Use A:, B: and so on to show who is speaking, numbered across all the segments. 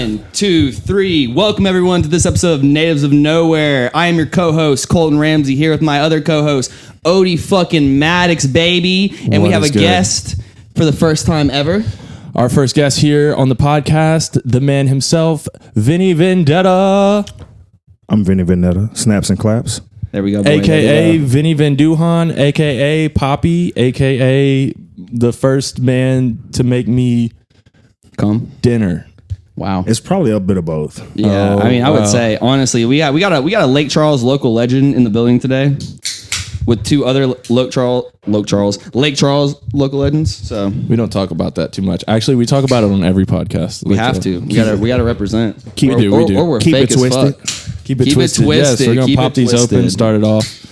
A: 1, 2, 3. Welcome everyone to this episode of Natives of Nowhere. I am your co-host Colton RamZ here with my other co-host Odie fucking Maddox, baby, and we have a guest for the first time ever.
B: Our first guest here on the podcast, the man himself, Vinny Vendetta.
C: I'm Vinny Vendetta. Snaps and claps.
A: There we go, boy.
B: AKA Vinny Venduhan, AKA Poppy, AKA the first man to make me
A: come
B: dinner.
A: Wow,
C: it's probably a bit of both.
A: Yeah, I mean, I would say honestly, we got a Lake Charles local legend in the building today, with two other Lake Charles local legends. So
B: we don't talk about that too much. Actually, we talk about it on every podcast.
A: We have to. We gotta represent.
B: We do.
A: Or we're
C: keep
A: fake
C: it twisted.
B: Keep it twisted. Yes, we're gonna pop these open. Start it off.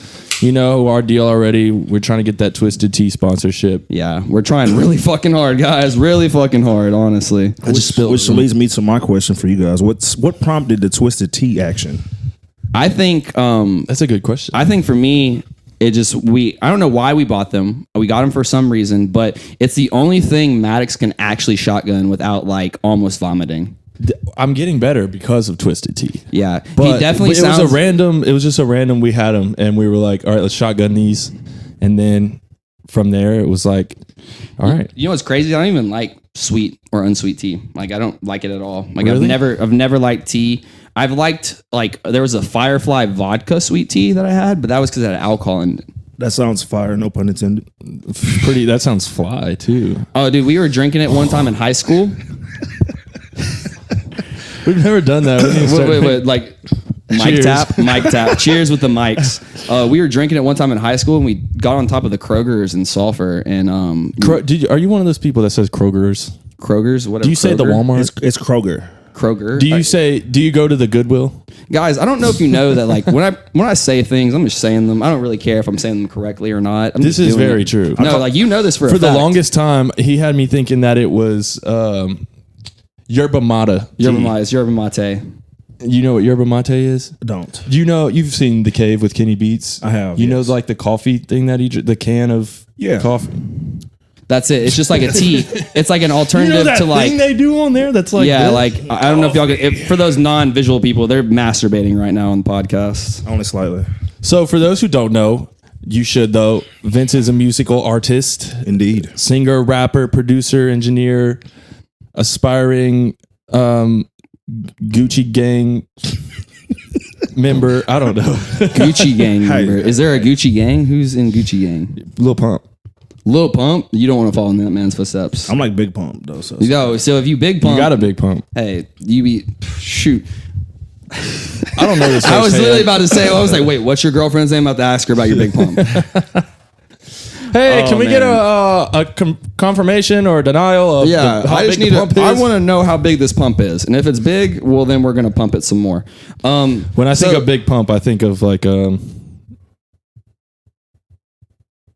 B: You know our deal already. We're trying to get that Twisted Tea sponsorship.
A: Yeah, we're trying really fucking hard, guys. Really fucking hard, honestly.
C: Which leads me to my question for you guys. What prompted the Twisted Tea action?
A: I think
B: that's a good question.
A: I think for me, I don't know why we bought them. We got them for some reason, but it's the only thing Maddox can actually shotgun without like almost vomiting.
B: I'm getting better because of Twisted Tea.
A: Yeah,
B: but, it was just a random. We had them and we were like, all right, let's shotgun these. And then from there, it was like, all right.
A: You know what's crazy? I don't even like sweet or unsweet tea. Like I don't like it at all. Like
B: really?
A: I've never liked tea. I've liked there was a Firefly vodka sweet tea that I had, but that was because it had alcohol in it.
C: That sounds fire, no pun intended.
B: That sounds fly too.
A: Oh, dude, we were drinking it one time in high school.
B: We've never done that.
A: Wait, like mic tap. Cheers with the mics. We were drinking it one time in high school, and we got on top of the Kroger's in Sulphur. And
B: are you one of those people that says Kroger's?
A: Kroger's? Whatever.
B: Do you say the Walmart?
C: It's Kroger.
A: Kroger.
B: Do you go to the Goodwill?
A: Guys, I don't know if you know that like when I say things, I'm just saying them. I don't really care if I'm saying them correctly or not.
B: This is very true.
A: No, like you know this for a fact.
B: The longest time, he had me thinking that it was yerba mate.
A: Yerba mate is yerba mate.
B: You know what yerba mate is?
C: Don't.
B: You know, you've seen The Cave with Kenny Beats.
C: I have.
B: You know, like the coffee thing that the can of coffee.
A: That's it. It's just like a tea. It's like an alternative to like
B: thing they do on there. That's like
A: like I don't know if y'all get for those non-visual people. They're masturbating right now on the podcast.
C: Only slightly.
B: So for those who don't know, you should though. Vince is a musical artist,
C: indeed,
B: singer, rapper, producer, engineer, aspiring Gucci gang member. I don't know.
A: Gucci gang member. Is there a Gucci gang? Who's in Gucci gang?
B: Lil Pump.
A: Lil Pump? You don't want to follow in that man's footsteps.
C: I'm like Big Pump though. So
A: if you Big Pump,
B: you got a Big Pump.
A: Hey, shoot.
B: I don't know this.
A: I was literally about to say. I was like, wait, what's your girlfriend's name? I'm about to ask her about your Big Pump.
B: Hey, can we get a confirmation or denial of how
A: I
B: big the pump is?
A: I want to know how big this pump is, and if it's big, well, then we're gonna pump it some more.
B: When I think of big pump, I think of like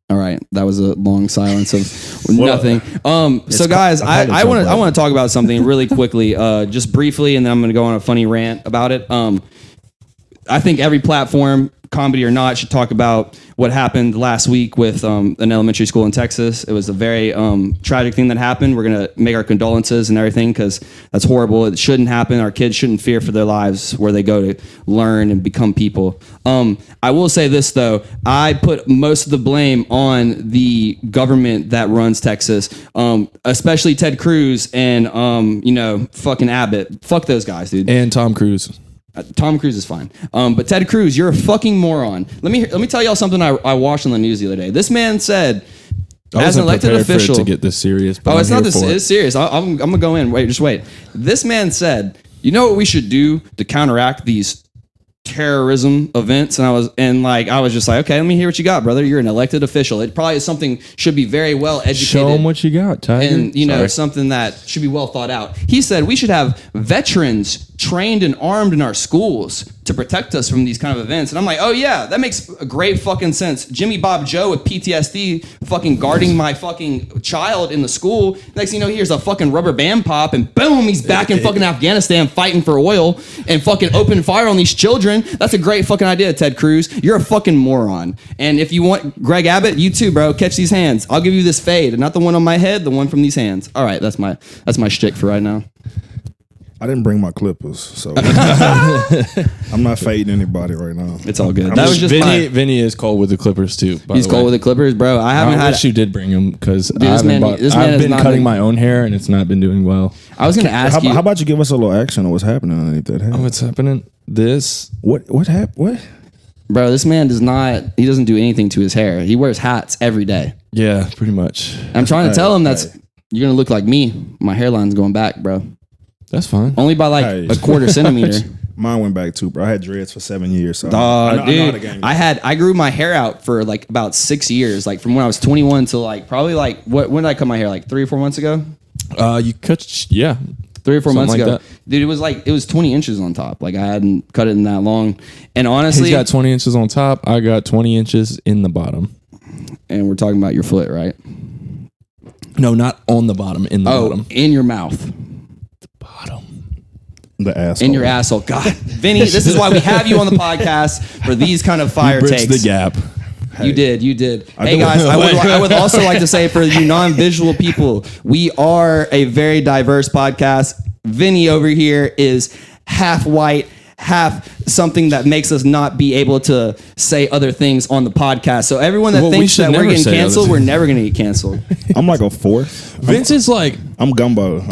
A: All right, that was a long silence of nothing. So guys, I want to talk about something really quickly, just briefly, and then I'm going to go on a funny rant about it. I think every platform, comedy or not, should talk about what happened last week with an elementary school in Texas. It was a very tragic thing that happened. We're going to make our condolences and everything because that's horrible. It shouldn't happen. Our kids shouldn't fear for their lives where they go to learn and become people. I will say this, though. I put most of the blame on the government that runs Texas, especially Ted Cruz and, fucking Abbott. Fuck those guys, dude.
B: And Tom Cruise.
A: Tom Cruise is fine. But Ted Cruz, you're a fucking moron. Let me tell y'all something I watched on the news the other day. This man said, as an elected official,
B: for it to get this serious. But
A: it's not this. It's serious. I'm gonna go in. Just wait. This man said, you know what we should do to counteract these terrorism events? And I was just like, okay, let me hear what you got, brother. You're an elected official. It probably is something should be very well educated.
B: Show them what you got, Tiger.
A: And something that should be well thought out. He said we should have veterans trained and armed in our schools to protect us from these kind of events. And I'm like, oh yeah, that makes a great fucking sense. Jimmy Bob Joe with PTSD fucking guarding my fucking child in the school. Next thing you know, here's a fucking rubber band pop and boom, he's back in fucking Afghanistan fighting for oil and fucking open fire on these children. That's a great fucking idea, Ted Cruz. You're a fucking moron. And if you want Greg Abbott, you too, bro. Catch these hands. I'll give you this fade, and not the one on my head, the one from these hands. All right, that's my shtick for right now.
C: I didn't bring my clippers, so I'm not fading anybody right now.
A: It's all good.
B: That was just Vinny is cold with the Clippers too.
A: He's cold with the Clippers, bro. I
B: wish you did bring him because
A: I've
B: been cutting my own hair and it's not been doing well.
A: I was going to ask you.
C: How about you give us a little action on what's happening underneath that hat?
B: Oh, what's happening?
C: What happened? What?
A: Bro, this man he doesn't do anything to his hair. He wears hats every day.
B: Yeah, pretty much.
A: I'm trying to tell him you're going to look like me. My hairline's going back, bro.
B: That's fine.
A: Only by a quarter centimeter.
C: Mine went back too, bro. I had dreads for 7 years. So
A: dude, I grew my hair out for about 6 years, from when I was 21 to when did I cut my hair? 3 or 4 months ago?
B: You cut
A: 3 or 4 months ago. Dude, it was 20 inches on top. I hadn't cut it in that long. And honestly,
B: he's got 20 inches on top. I got 20 inches in the bottom.
A: And we're talking about your foot, right?
B: No, not on the bottom, in the bottom.
A: In your mouth.
C: The asshole.
A: In your asshole. God, Vinny, this is why we have you on the podcast for these kind of fire takes.
B: The gap.
A: You did. Hey guys, I would also like to say for you non-visual people, we are a very diverse podcast. Vinny over here is half white, half something that makes us not be able to say other things on the podcast. So everyone that thinks that we're getting canceled, we're never going to get canceled.
C: I'm like a fourth.
B: Vince is
C: I'm gumbo.
A: You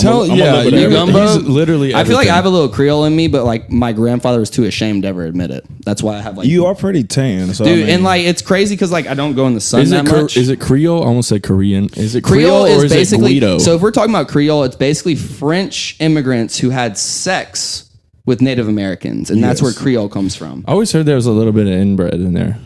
A: gumbo?
B: He's literally everything.
A: I feel like I have a little Creole in me, but my grandfather was too ashamed to ever admit it. That's why I have
C: You are pretty tan. So
A: dude, and it's crazy because I don't go in the sun that much.
B: Is it Creole? I almost say Korean. Is it
A: Creole
B: or
A: is basically,
B: it Guido?
A: So if we're talking about Creole, it's basically French immigrants who had sex with Native Americans, and that's where Creole comes from.
B: I always heard there was a little bit of inbred in there.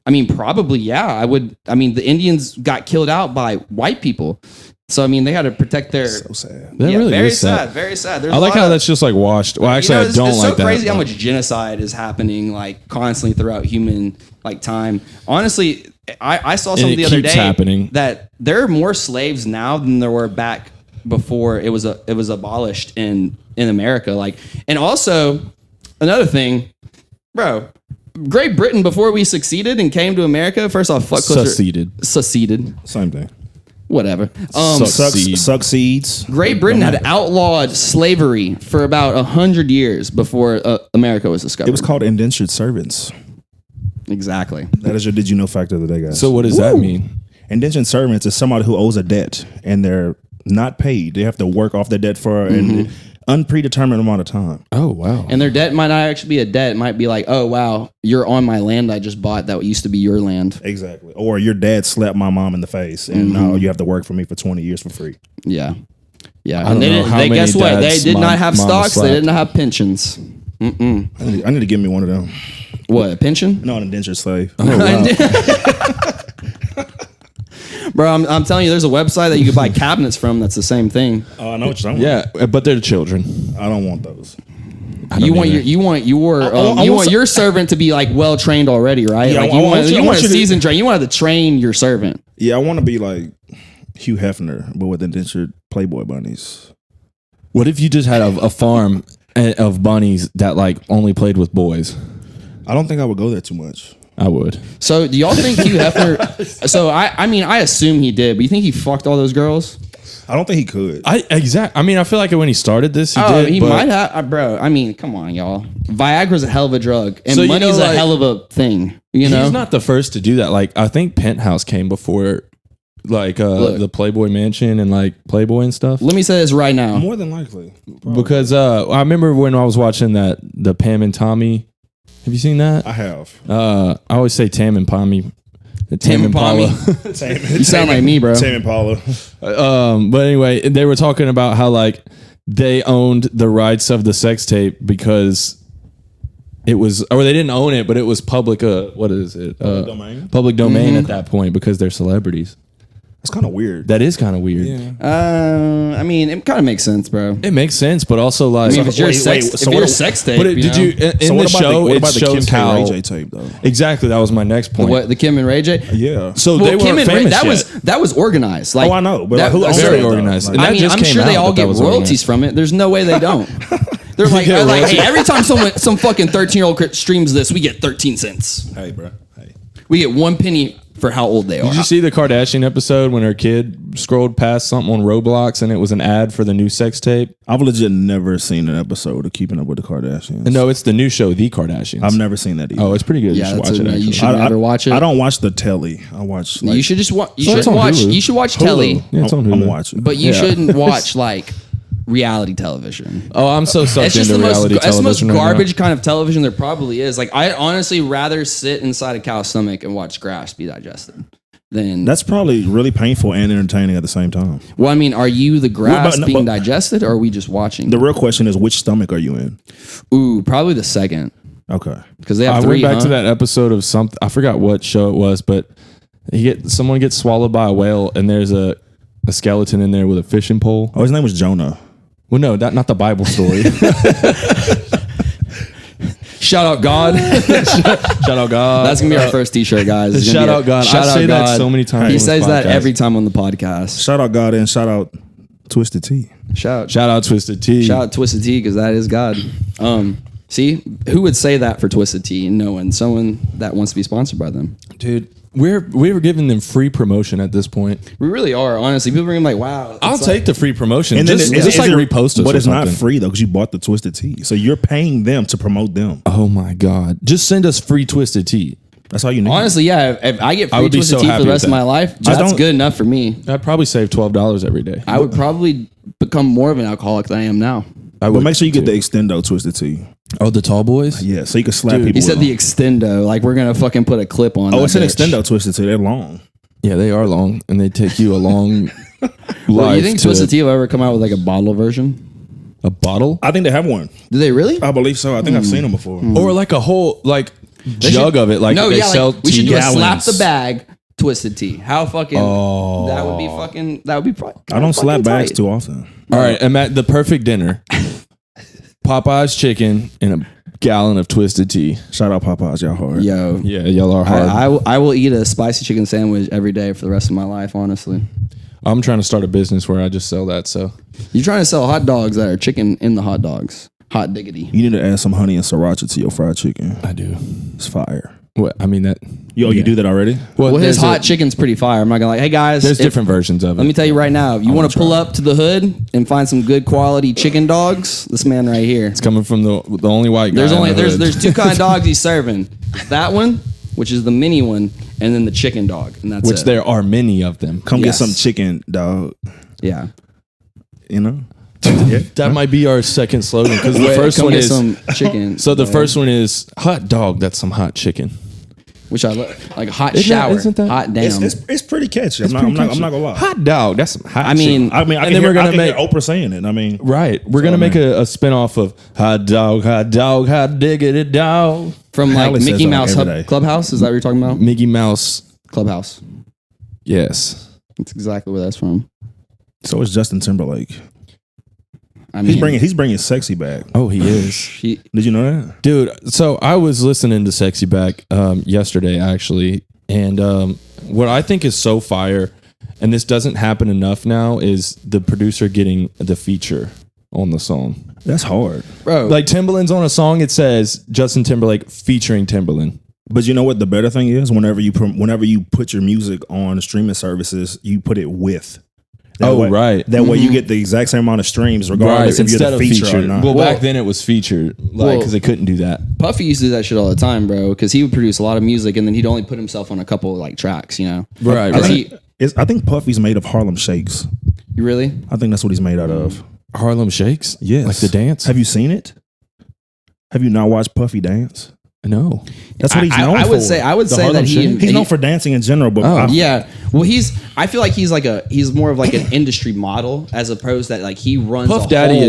A: I mean, probably, yeah. The Indians got killed out by white people. So, they had to protect their...
C: So sad.
B: That really
A: very
B: is sad.
A: Very sad. There's
B: I like how that's just washed. Well, actually, I don't like that.
A: It's so crazy how much genocide is happening constantly throughout human time. Honestly, I saw something the other day that there are more slaves now than there were back before it was abolished in America. And also another thing, bro, Great Britain, before we succeeded and came to America, first off, fuck
B: Succeeded.
C: Same thing.
A: Whatever.
C: Succeeds.
A: Great Britain had outlawed slavery for about 100 years before America was discovered.
C: It was called indentured servants.
A: Exactly.
C: That is your did you know fact of the day, guys.
B: So what does that mean?
C: Indentured servants is somebody who owes a debt and they're not paid. They have to work off their debt for an unpredetermined amount of time.
B: Oh, wow.
A: And their debt might not actually be a debt. It might be oh, wow, you're on my land I just bought that used to be your land.
C: Exactly. Or your dad slapped my mom in the face and now you have to work for me for 20 years for free.
A: Yeah. Yeah.
B: I don't know how many
A: guess what? They
B: dads
A: did not have stocks.
B: slapped.
A: They didn't have pensions.
C: I need to give me one of them.
A: What, a pension?
C: No, an indentured slave.
B: Oh, wow.
A: Bro, I'm telling you, there's a website that you can buy cabinets from that's the same thing.
C: Oh, I know what you're talking
B: Yeah, but they're children.
C: I don't want those.
A: You want your servant to be well trained already, right?
C: Yeah,
A: you want a seasoned train. You want to train your servant.
C: Yeah, I want to be like Hugh Hefner, but with indentured Playboy bunnies.
B: What if you just had a farm of bunnies that only played with boys?
C: I don't think I would go there too much.
B: I would.
A: So do y'all think Hugh Hefner? So I assume he did, but you think he fucked all those girls?
C: I don't think he could.
B: I feel like when he started this, he did.
A: He might have, bro. Come on, y'all. Viagra's a hell of a drug, and money's a hell of a thing. He's
B: not the first to do that. I think Penthouse came before, the Playboy Mansion and Playboy and stuff.
A: Let me say this right now.
C: More than likely, probably.
B: Because I remember when I was watching the Pam and Tommy. Have you seen that?
C: I have.
B: I always say Tam and Pommy. Tam and Paula.
A: You sound like me, bro.
C: Tam and Paula.
B: But anyway, they were talking about how they owned the rights of the sex tape because it was, or they didn't own it, but it was public. What is it?
C: Public domain.
B: Public domain at that point because they're celebrities.
C: That's kind of weird.
B: That is kind of weird.
C: Yeah.
A: It kind of makes sense, bro.
B: It makes sense, but also
A: if you're a sex tape,
B: but did you in the show?
C: What about the Kim K.
B: how
C: Ray J tape though?
B: Exactly, that was my next point.
A: The Kim and Ray J?
C: Yeah.
B: So they weren't famous yet.
A: That was organized.
C: I know, but who owns
B: very
C: it,
B: organized.
C: Like,
A: I'm sure they all get royalties from it. There's no way they don't. They're hey, every time some fucking 13-year-old streams this, we get 13 cents.
C: Hey, bro. Hey.
A: We get 1 penny for how old they are.
B: Did you see the Kardashian episode when her kid scrolled past something on Roblox and it was an ad for the new sex tape?
C: I've legit never seen an episode of Keeping Up with the Kardashians.
B: No, it's the new show, The Kardashians.
C: I've never seen that either.
B: Oh, it's pretty good.
A: Yeah,
B: you should watch it.
A: you
B: Actually.
A: should never watch it.
C: I don't watch the telly. I watch.
A: You should just watch.
B: it's on Hulu.
A: You should watch telly,
B: Yeah, it's on
C: I'm
B: Hulu.
C: watching.
A: but you
B: Yeah.
A: shouldn't watch like reality television.
B: Oh, I'm so sucked
A: It's just
B: into
A: the most.
B: reality
A: It's the most
B: television right now.
A: garbage kind of television there probably is. Like I honestly rather sit inside a cow's stomach and watch grass be digested than.
C: That's probably really painful and entertaining at the same time.
A: Well, I mean, are you the grass
C: But-
A: being
C: but-
A: digested, or are we just watching?
C: The real question is, which stomach are you in?
A: Ooh, probably the second
C: Okay.
A: because they have
B: I
A: three.
B: went back
A: huh?
B: to that episode of something. I forgot what show it was, but someone gets swallowed by a whale, and there's a skeleton in there with a fishing pole.
C: Oh, his name was Jonah.
B: Well, no, not the Bible story.
A: Shout out God.
B: Shout out God.
A: That's gonna be our first T-shirt, guys. It's gonna
B: Shout
A: be
B: out God.
A: Shout
B: I
A: out
B: say that
A: God.
B: so many times
A: He
B: on this
A: says that
B: podcast.
A: every time on the podcast.
C: Shout out God and shout out Twisted Tea.
A: Shout
B: Shout out Twisted Tea.
A: out Twisted Tea because that is God. See, who would say that for Twisted Tea? No one. Someone that wants to be sponsored by them.
B: Dude, we were giving them free promotion at this point.
A: We really are. Honestly, people are gonna be like, "Wow." it's
B: I'll
A: like-
B: take the free promotion.
C: And
B: just
C: then
B: just like repost us.
C: but
B: or
C: it's not
B: something.
C: free though because you bought the Twisted Tea, so you're paying them to promote them.
B: Oh my God! Just send us free Twisted Tea.
C: That's all you need.
A: Honestly, yeah. If I get
B: I
A: free
B: would be
A: Twisted
B: so
A: Tea for
B: happy
A: the
B: with
A: rest of
B: that.
A: my life, that's
C: don't-
A: good enough for me.
B: I'd probably save $12 every day.
A: I would probably become more of an alcoholic than I am now.
C: but make sure you get the Extendo Twisted Tea.
B: Oh, the tall boys.
C: Yeah, so you can slap
B: Dude,
C: people.
A: He said
C: with
A: the
C: them.
A: extendo. Like we're gonna fucking put a clip on.
C: Oh,
A: that
C: it's an
A: bitch.
C: Extendo Twisted Tea. They're long.
B: Yeah, they are long, and they take you a long
A: Well,
B: life.
A: you think
B: to
A: Twisted Tea will ever come out with like a bottle version?
B: a bottle
C: I think they have one.
A: Do they really?
C: I believe so. I think I've seen them before.
B: or like a whole jug of it? Like
A: no,
B: they
A: yeah.
B: sell
A: Like, we should do a slap
C: gallons.
A: the bag Twisted Tea. How fucking?
B: Oh.
A: That would be fucking. That would be.
C: I don't slap bags
A: tight.
C: too often.
B: All right, I'm at the perfect dinner. Popeye's chicken and a gallon of Twisted Tea.
C: Shout out Popeyes, y'all hard.
A: Yo,
B: Yeah, y'all are hard.
A: I will eat a spicy chicken sandwich every day for the rest of my life. Honestly,
B: I'm trying to start a business where I just sell that. So
A: you're trying to sell hot dogs that are chicken in the hot dogs. Hot diggity.
C: You need to add some honey and sriracha to your fried chicken.
B: I do.
C: It's fire.
B: What I mean that.
C: You do that already?
A: Well, his
B: there's
A: hot chicken's pretty fire. I'm not gonna like, hey guys,
B: There's
A: if-
B: different versions of it.
A: Let me tell you right now, if you want to pull up to the hood and find some good quality chicken dogs, this man right here.
B: It's coming from the only white guy.
A: There's
B: in
A: only
B: the hood.
A: there's two kind of dogs he's serving. That one, which is the mini one, and then the chicken dog, and that's
B: which
A: it.
B: there are many of them.
C: Come
A: Yes.
C: get some chicken, dog.
A: Yeah.
C: You know?
B: That might be our second slogan because the first
A: Come
B: one
A: get
B: is
A: some chicken.
B: so the
A: dog,
B: first one is hot dog. That's some hot chicken.
A: which I love, like hot
B: Isn't that-
A: shower,
B: isn't that-
A: hot damn.
C: It's pretty catchy. I'm
B: pretty
C: not
B: catchy.
C: gonna lie.
B: Hot dog. That's some hot.
A: I mean,
C: I
B: and
C: can
B: then
C: hear,
B: we're gonna
C: I can
B: make
C: hear Oprah saying it. I mean,
B: right. We're gonna make a spinoff of hot dog, hot diggity dog.
A: from like
C: Hallie says
A: Mickey
C: that
A: Mouse
C: every day.
A: Clubhouse. Is that what you're talking about?
B: Mickey Mouse.
A: Clubhouse.
B: Yes.
A: That's exactly where that's from.
C: so is Justin Timberlake.
A: I mean,
C: He's bringing sexy back.
B: Oh, he is.
A: he,
C: Did you know that?
B: Dude, so I was listening to Sexy Back yesterday, actually, and what I think is so fire, and this doesn't happen enough now, is the producer getting the feature on the song.
C: That's hard.
A: bro.
B: Like Timbaland's on a song, it says Justin Timberlake featuring Timbaland.
C: But you know what the better thing is? Whenever you put your music on streaming services, you put it with. That
B: Oh,
C: way,
B: right.
C: That way you get the exact same amount of streams, regardless if you're
B: instead
C: the
B: of
C: feature or
B: featured.
C: not.
B: Well,
A: Well-
B: back then it was featured, like
A: Well-
B: because they couldn't do that.
A: Puffy used to do that shit all the time, bro, because he would produce a lot of music and then he'd only put himself on a couple like tracks, you know?
B: Right,
A: Because
B: right.
C: I think Puffy's made of Harlem Shakes.
A: You really?
C: I think that's what he's made out of.
B: Harlem Shakes?
C: Yes.
B: Like the dance?
C: Have you seen it? Have you not watched Puffy dance?
B: No.
C: That's what he's known for.
A: I would say
C: The
A: that
C: Harlem
A: he-
C: Shake. He's known for dancing in general, but
B: Oh.
A: Yeah. Well, I feel like he's more of like an industry model as opposed that like he runs
B: Puff
A: a
B: Daddy
A: whole-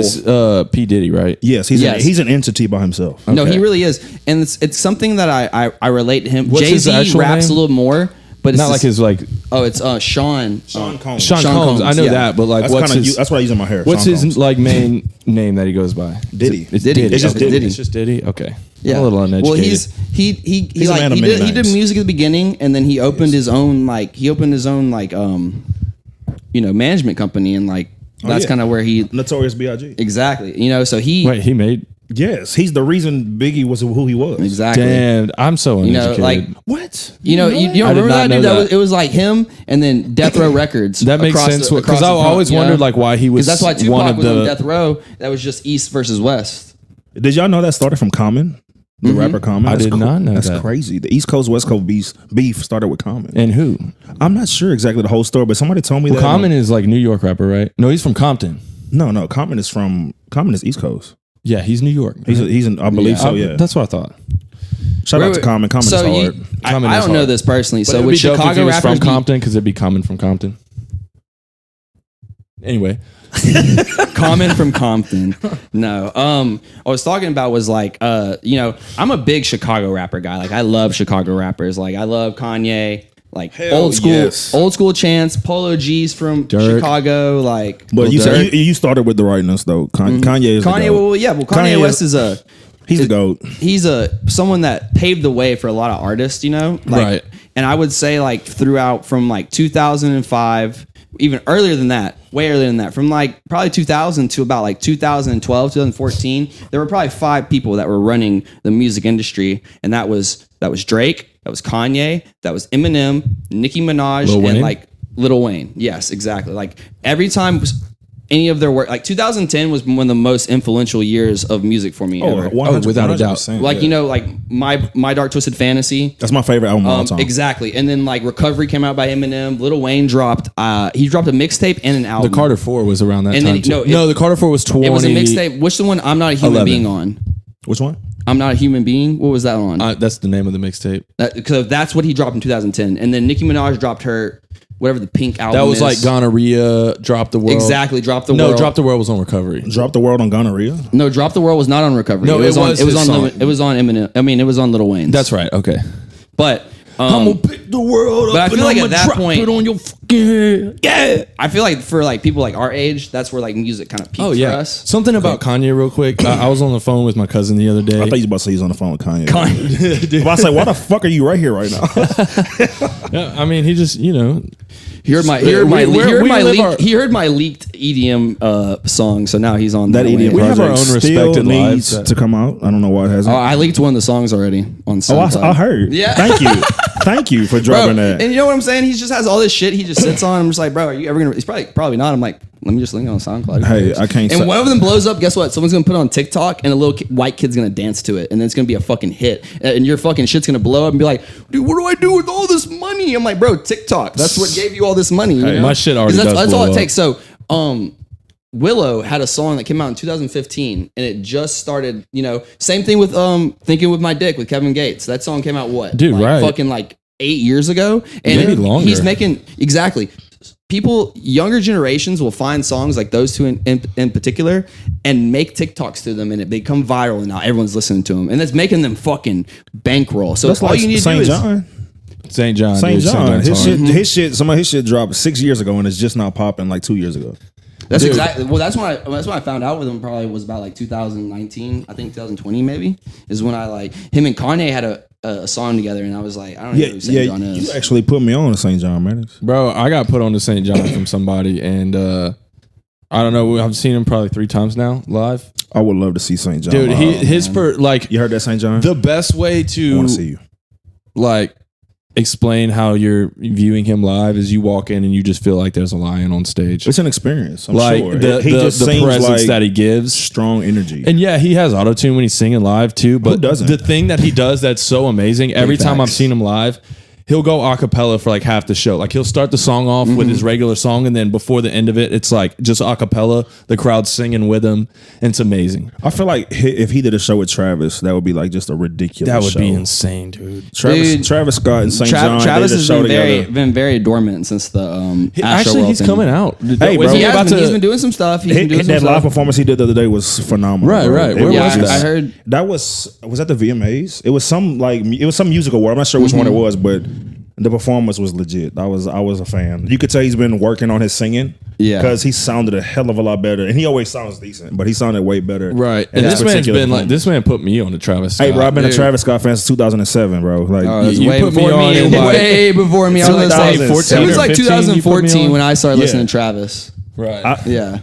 B: is P. Diddy, right?
C: yes, he's an entity by himself.
A: No,
B: Okay.
A: he really is. And it's something that I relate to him.
B: What's his
A: Jay-Z
B: actual
A: raps
B: name?
A: a little more, but it's
B: Not like
A: just-
B: his like
A: Oh, it's Sean.
C: Sean Combs.
B: Sean
A: Sean
B: Combs. I
A: Combs,
B: know
A: yeah.
B: that, but like
C: That's
B: what's
C: kinda
B: his
C: that's what I use in my hair.
B: what's
C: Sean
B: his
C: Combs.
B: like main name that he goes by?
C: Diddy.
B: It's
A: Diddy.
B: Diddy.
A: It's just
B: Okay.
A: Diddy.
B: It's just Diddy. Okay.
A: Yeah.
B: I'm a little uneducated.
A: Well, he
C: He's a
A: like
C: man of
A: he
C: many
A: did
C: names.
A: music at the beginning, and then he opened his own management company, and like that's
C: yeah.
A: kind of where he
C: Notorious B.I.G.
A: exactly, so he
B: Wait, he made
C: Yes, he's the reason Biggie was who he was.
A: Exactly.
B: Damn, I'm so uneducated.
A: like
C: What?
A: you don't remember that dude? It was like him and then Death Row Records.
B: That makes sense because I always wondered like why he was.
A: Because that's why
B: one
A: Tupac
B: of
A: was on
B: the
A: Death Row. That was just East versus West.
C: Did y'all know that started from Common? The rapper Common?
B: I did not know that.
C: That's crazy. The East Coast, West Coast beef started with Common.
B: And who?
C: I'm not sure exactly the whole story, but somebody told me that.
B: Common is like New York rapper, right? No, he's from Compton.
C: No, Common is East Coast.
B: Yeah, he's New York.
C: He's I believe so, yeah.
B: That's what I thought.
C: Shout out to Common. Common is hard.
A: I don't know this personally. So with Chicago rappers
B: from Compton, because it'd be Common from Compton. Anyway.
A: Common from Compton. No. I was talking about was like, I'm a big Chicago rapper guy. Like I love Chicago rappers. Like I love Kanye. Like old school Chance, Polo G's from Chicago. Like,
C: but you started with the rightness though. Kanye is the GOAT.
A: Kanye West is
C: he's the GOAT.
A: He's someone that paved the way for a lot of artists,
B: right.
A: And I would say like throughout from like 2005, even earlier than that, way earlier than that, from like probably 2000 to about like 2012, 2014, there were probably 5 people that were running the music industry, and that was Drake. That was Kanye. That was Eminem, Nicki Minaj, and like Lil Wayne. Yes, exactly. Like every time any of their work, like 2010 was one of the most influential years of music for me ever.
C: 100%,
B: without a doubt.
A: Like like my Dark Twisted Fantasy.
C: That's my favorite album of all time.
A: Exactly. And then like Recovery came out by Eminem. Lil Wayne dropped a mixtape and an album.
B: The Carter 4 was around that
A: and
B: time.
A: Then,
B: the Carter 4 was 20.
A: It was a mixtape. Which the one I'm Not a Human Being on?
C: Which one?
A: I'm Not a Human Being. What was that on?
B: That's the name of the mixtape.
A: Because that's what he dropped in 2010. And then Nicki Minaj dropped her, whatever the Pink album
B: That was
A: is.
B: like Gonorrhea, Drop the World.
A: Exactly, Drop the World.
B: No, Drop the World was on Recovery.
C: Drop the World on Gonorrhea?
A: No, Drop the World was not on Recovery.
B: No, it was on
A: Eminem. I mean, it was on Lil Wayne's.
B: That's right. Okay.
A: But
C: I'm gonna pick the world up.
A: But I feel like at that point,
C: it on your fucking head.
A: Yeah. I feel like for like people like our age, that's where like music kind of peaks for us.
B: Something about Kanye real quick. I was on the phone with my cousin the other day.
C: I thought you were about to say he's on the phone with Kanye. If I say, why the fuck are you right here right now?
B: Yeah, I mean, he just,
A: He heard my leaked EDM song, so now he's on
C: that EDM. We have our own
B: respected
C: lives
B: lives
C: to come out. I don't know why it hasn't.
A: I leaked one of the songs already on SoundCloud.
C: I heard.
A: Yeah.
C: Thank you. Thank you for dropping that.
A: And you know what I'm saying? He just has all this shit he just sits on. I'm just like, bro, are you ever gonna? He's probably not. I'm like, let me just link it on SoundCloud.
C: Hey, I can't.
A: And one of them blows up. Guess what? Someone's gonna put it on TikTok, and a little white kid's gonna dance to it, and then it's gonna be a fucking hit. And your fucking shit's gonna blow up and be like, dude, what do I do with all this money? I'm like, bro, TikTok. That's what gave you all this money. You know?
B: My shit already does
A: That's
B: blow
A: all it
B: up.
A: takes. So, Willow had a song that came out in 2015, and it just started. Same thing with Thinking with My Dick with Kevin Gates. That song came out fucking like 8 years ago, and
B: maybe longer.
A: He's making people, younger generations will find songs like those two in particular and make TikToks to them, and it become viral, and now everyone's listening to them, and it's making them fucking bankroll. So
C: that's
A: all
C: like
A: you need to do is
B: St. John.
C: His shit dropped 6 years ago, and it's just not popping like 2 years ago.
A: That's exactly. Well, that's when I found out with him. Probably was about like 2019, I think 2020 maybe is when him and Kanye had a song together, and I was like, I don't know who St. John is.
C: You actually put me on to St. John, man.
B: Bro, I got put on to St. John from somebody, and I don't know. I've seen him probably 3 times now live.
C: I would love to see St. John.
B: Dude, you
C: heard that St. John?
B: The best way to
C: I want to see you.
B: Explain how you're viewing him live is you walk in and you just feel like there's a lion on stage.
C: It's an experience. I'm sure.
B: The presence that he gives,
C: strong energy,
B: and yeah, he has auto-tune when he's singing live too. But
C: who doesn't?
B: The thing that he does that's so amazing. Every time I've seen him live, he'll go a cappella for like half the show. Like he'll start the song off with his regular song, and then before the end of it, it's like just a cappella. The crowd singing with him, and it's amazing.
C: I feel like if he did a show with Travis, that would be like just a ridiculous.
B: That would
C: show.
B: be insane, dude.
C: Travis Scott and St. John.
A: Travis has been very dormant since the
B: actually he's coming out.
C: Hey, bro,
A: he's been doing some stuff.
C: That live performance he did the other day was phenomenal.
B: Right. Where was that?
A: I heard
C: that was that the VMAs. It was some music award. I'm not sure which one it was, but the performance was legit. I was a fan. You could tell he's been working on his singing. Yeah, because he sounded a hell of a lot better, and he always sounds decent, but he sounded way better.
B: Right, and this man put me on the Travis Scott.
C: Hey, bro, I've been a Travis Scott fan since 2007, bro. Like
A: you way before me, way before me. I was gonna say
B: 14.
A: It was like 2014 when I started listening to Travis.
B: Right.
A: Yeah.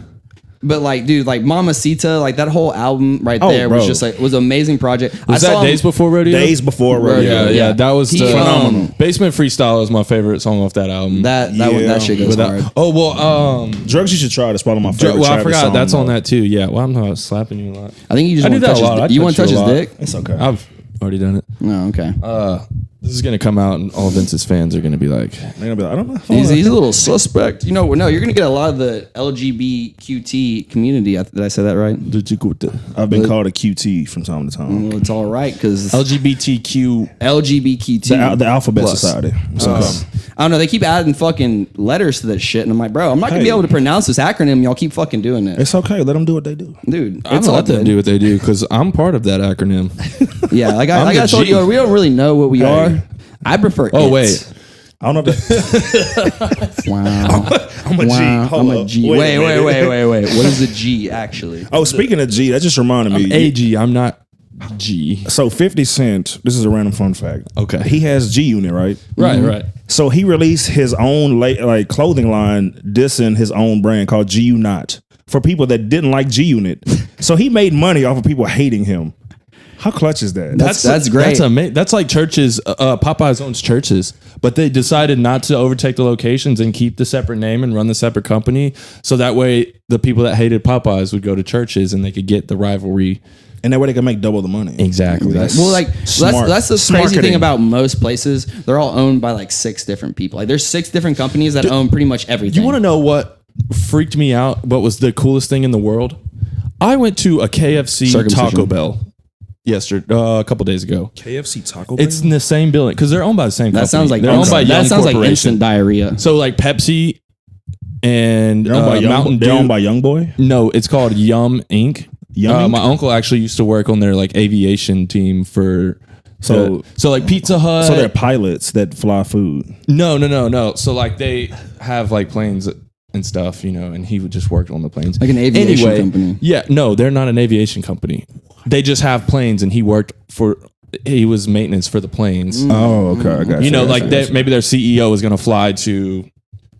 A: But like, dude, like Mamacita, like that whole album right there was just like was an amazing project.
B: Was that Days Before Rodeo?
C: Days Before Rodeo.
B: Yeah, that was
C: phenomenal.
B: Basement Freestyle is my favorite song off that album.
A: That shit goes hard.
B: Oh well,
C: Drugs You Should Try. That's probably my favorite.
B: Well, I forgot
C: song,
B: that's on that too. Yeah, well, I'm not slapping you a lot.
A: I think you just want to touch his, you want to touch his dick.
C: It's okay.
B: I've already done it.
A: No, okay.
B: This is gonna come out, and all Vince's fans are gonna be like,
C: I don't know.
A: He's a little suspect. You know, no, you're gonna get a lot of the LGBTQT community. Did I say that right?
C: I've been called a QT from time to time.
A: Well, it's all right because
B: LGBTQ.
A: LGBTQT,
C: the Alphabet
B: Plus.
C: Society.
A: I don't know. They keep adding fucking letters to that shit, and I'm like, bro, I'm not gonna be able to pronounce this acronym. Y'all keep fucking doing it.
C: It's okay. Let them do what they do,
A: dude.
B: I'm gonna let them do what they do because I'm part of that acronym.
A: Yeah, like I told you, we don't really know what we are. I prefer.
B: Oh wait,
C: I don't know.
A: Wow,
C: I'm a G.
A: I'm a G. Wait. What is a G actually?
C: Oh, speaking of G, that just reminded me.
B: I'm AG. I'm not G.
C: So 50 Cent. This is a random fun fact.
B: Okay,
C: he has G Unit, right?
B: Right.
C: So he released his own like clothing line dissing his own brand called GU Not for people that didn't like G Unit. So he made money off of people hating him. How clutch is that?
A: That's great.
B: That's amazing. That's like churches. Popeyes owns churches, but they decided not to overtake the locations and keep the separate name and run the separate company. So that way, the people that hated Popeyes would go to churches and they could get the rivalry.
C: And that way they can make double the money.
B: Exactly.
A: That's the crazy thing about most places. They're all owned by like 6 different people. Like there's 6 different companies that own pretty much everything.
B: You want to know what freaked me out? What was the coolest thing in the world? I went to a KFC Taco Bell yesterday, a couple days ago.
C: KFC Taco Bell?
B: It's in the same building because they're owned by the same company.
A: That sounds like
B: they're owned by Young
A: that sounds like
B: Corporation.
A: instant diarrhea.
B: So like Pepsi and Mountain Dew.
C: They're owned by Young Boy?
B: No, it's called Yum Inc.
C: Yum Inc?
B: My uncle actually used to work on their like aviation team for. So like Pizza Hut.
C: So they're pilots that fly food.
B: No. So like they have like planes and stuff, you know, and he would just work on the planes.
A: Like an aviation company.
B: Yeah, no, they're not an aviation company. They just have planes, and he was maintenance for the planes.
C: Oh, okay. I got you.
B: You know, like maybe their CEO is going to fly to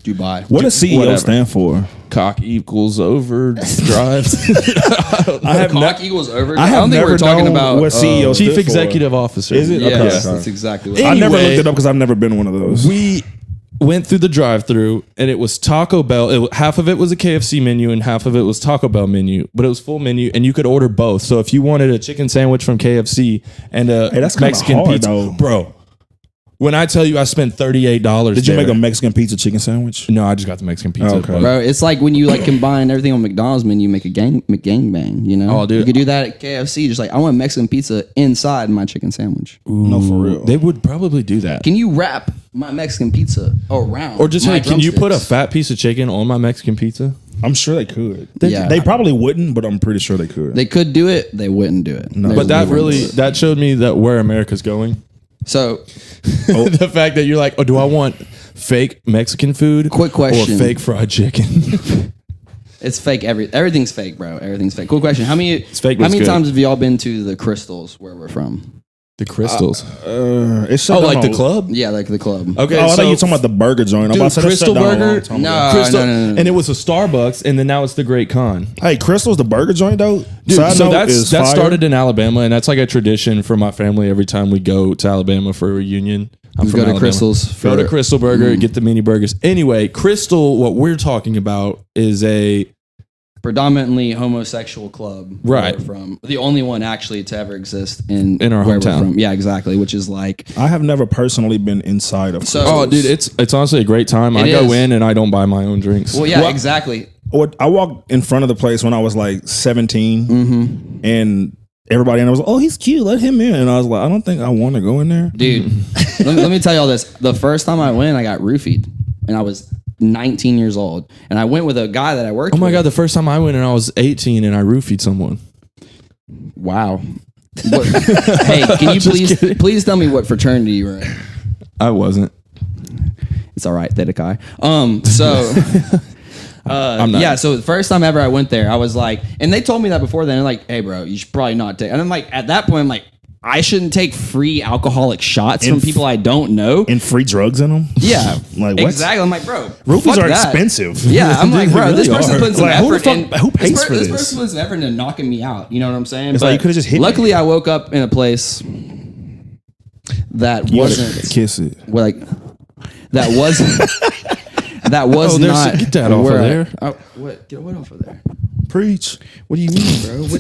A: Dubai.
C: What does CEO stand for?
B: Cock equals overdrive.
A: Cock equals over.
C: I don't think we're talking about
B: what CEO Chief Executive Officer.
C: Is it?
A: Yes, that's exactly what
C: I never looked it up because I've never been one of those.
B: We went through the drive-through, and it was Taco Bell. Half of it was a KFC menu, and half of it was Taco Bell menu. But it was full menu, and you could order both. So if you wanted a chicken sandwich from KFC and a Mexican pizza,
C: though.
B: bro. When I tell you I spent $38,
C: did you make a Mexican pizza chicken sandwich?
B: No, I just got the Mexican pizza.
C: Oh, okay.
A: Bro, it's like when you like combine everything on McDonald's menu, make a gangbang. You know,
B: oh, dude,
A: you could do that at KFC. Just like I want Mexican pizza inside my chicken sandwich.
C: Ooh, no, for real.
B: They would probably do that.
A: Can you wrap my Mexican pizza around?
B: Or just can you put a fat piece of chicken on my Mexican pizza?
C: I'm sure they could.
A: Yeah.
C: They probably wouldn't, but I'm pretty sure they could.
A: They could do it. They wouldn't do it.
C: No.
B: But that showed me that where America's going.
A: So,
B: the fact that you're like, oh, do I want fake Mexican food?
A: Quick question.
B: Or fake fried chicken?
A: It's fake. Everything's fake, bro. Everything's fake. Cool question. How many
B: good.
A: times have y'all been to the Crystals where we're from?
B: The Crystals.
C: It's
B: like the club?
A: Yeah, like the club.
B: Okay.
C: I thought you were talking about the burger joint.
B: Dude, Crystal Burger?
A: No.
B: And it was a Starbucks, and then now it's the Great Con.
C: Hey, Crystal's the burger joint, though?
B: Dude, so that started in Alabama, and that's like a tradition for my family every time we go to Alabama for a reunion. I'm from
A: go to
B: Alabama.
A: Crystals.
B: Go to Crystal Burger, get the mini burgers. Anyway, Crystal, what we're talking about is a
A: predominantly homosexual club.
B: Right.
A: From the only one actually to ever exist in
B: our
A: where
B: hometown.
A: We're from. Yeah, exactly. Which is like
C: I have never personally been inside of Crystals.
B: Oh, dude, it's honestly a great time. I go in and I don't buy my own drinks.
A: Well, yeah, exactly.
C: I walked in front of the place when I was like 17, and everybody in there was like, oh, he's cute, let him in. And I was like, I don't think I want to go in there.
A: Dude, let me tell you all this. The first time I went, I got roofied, and I was 19 years old, and I went with a guy that I worked with.
B: Oh my God, the first time I went and I was 18 and I roofied someone.
A: Wow. Hey, can you please tell me what fraternity you were in?
B: I wasn't.
A: It's all right, Theta Chi. I'm not. Yeah, so the first time ever I went there, I was like, and they told me that before then, like, hey bro, you should probably not take, and I'm like, at that point, I'm like, I shouldn't take free alcoholic shots from people I don't know.
C: And free drugs in them?
A: Yeah.
C: Like what?
A: Exactly. I'm like, bro,
C: roofies are expensive.
A: Yeah. I'm like, bro, this person's putting some
C: Like,
A: effort
C: who pays for
A: this
C: this?
A: person put some effort into knocking me out. You know what I'm saying?
C: It's like you could have just hit
A: luckily
C: me.
A: I woke up in a place that wasn't
C: kiss it.
A: like that wasn't that was not
B: get that off of there.
A: Get what off of there?
C: Preach.
A: What do you mean, bro?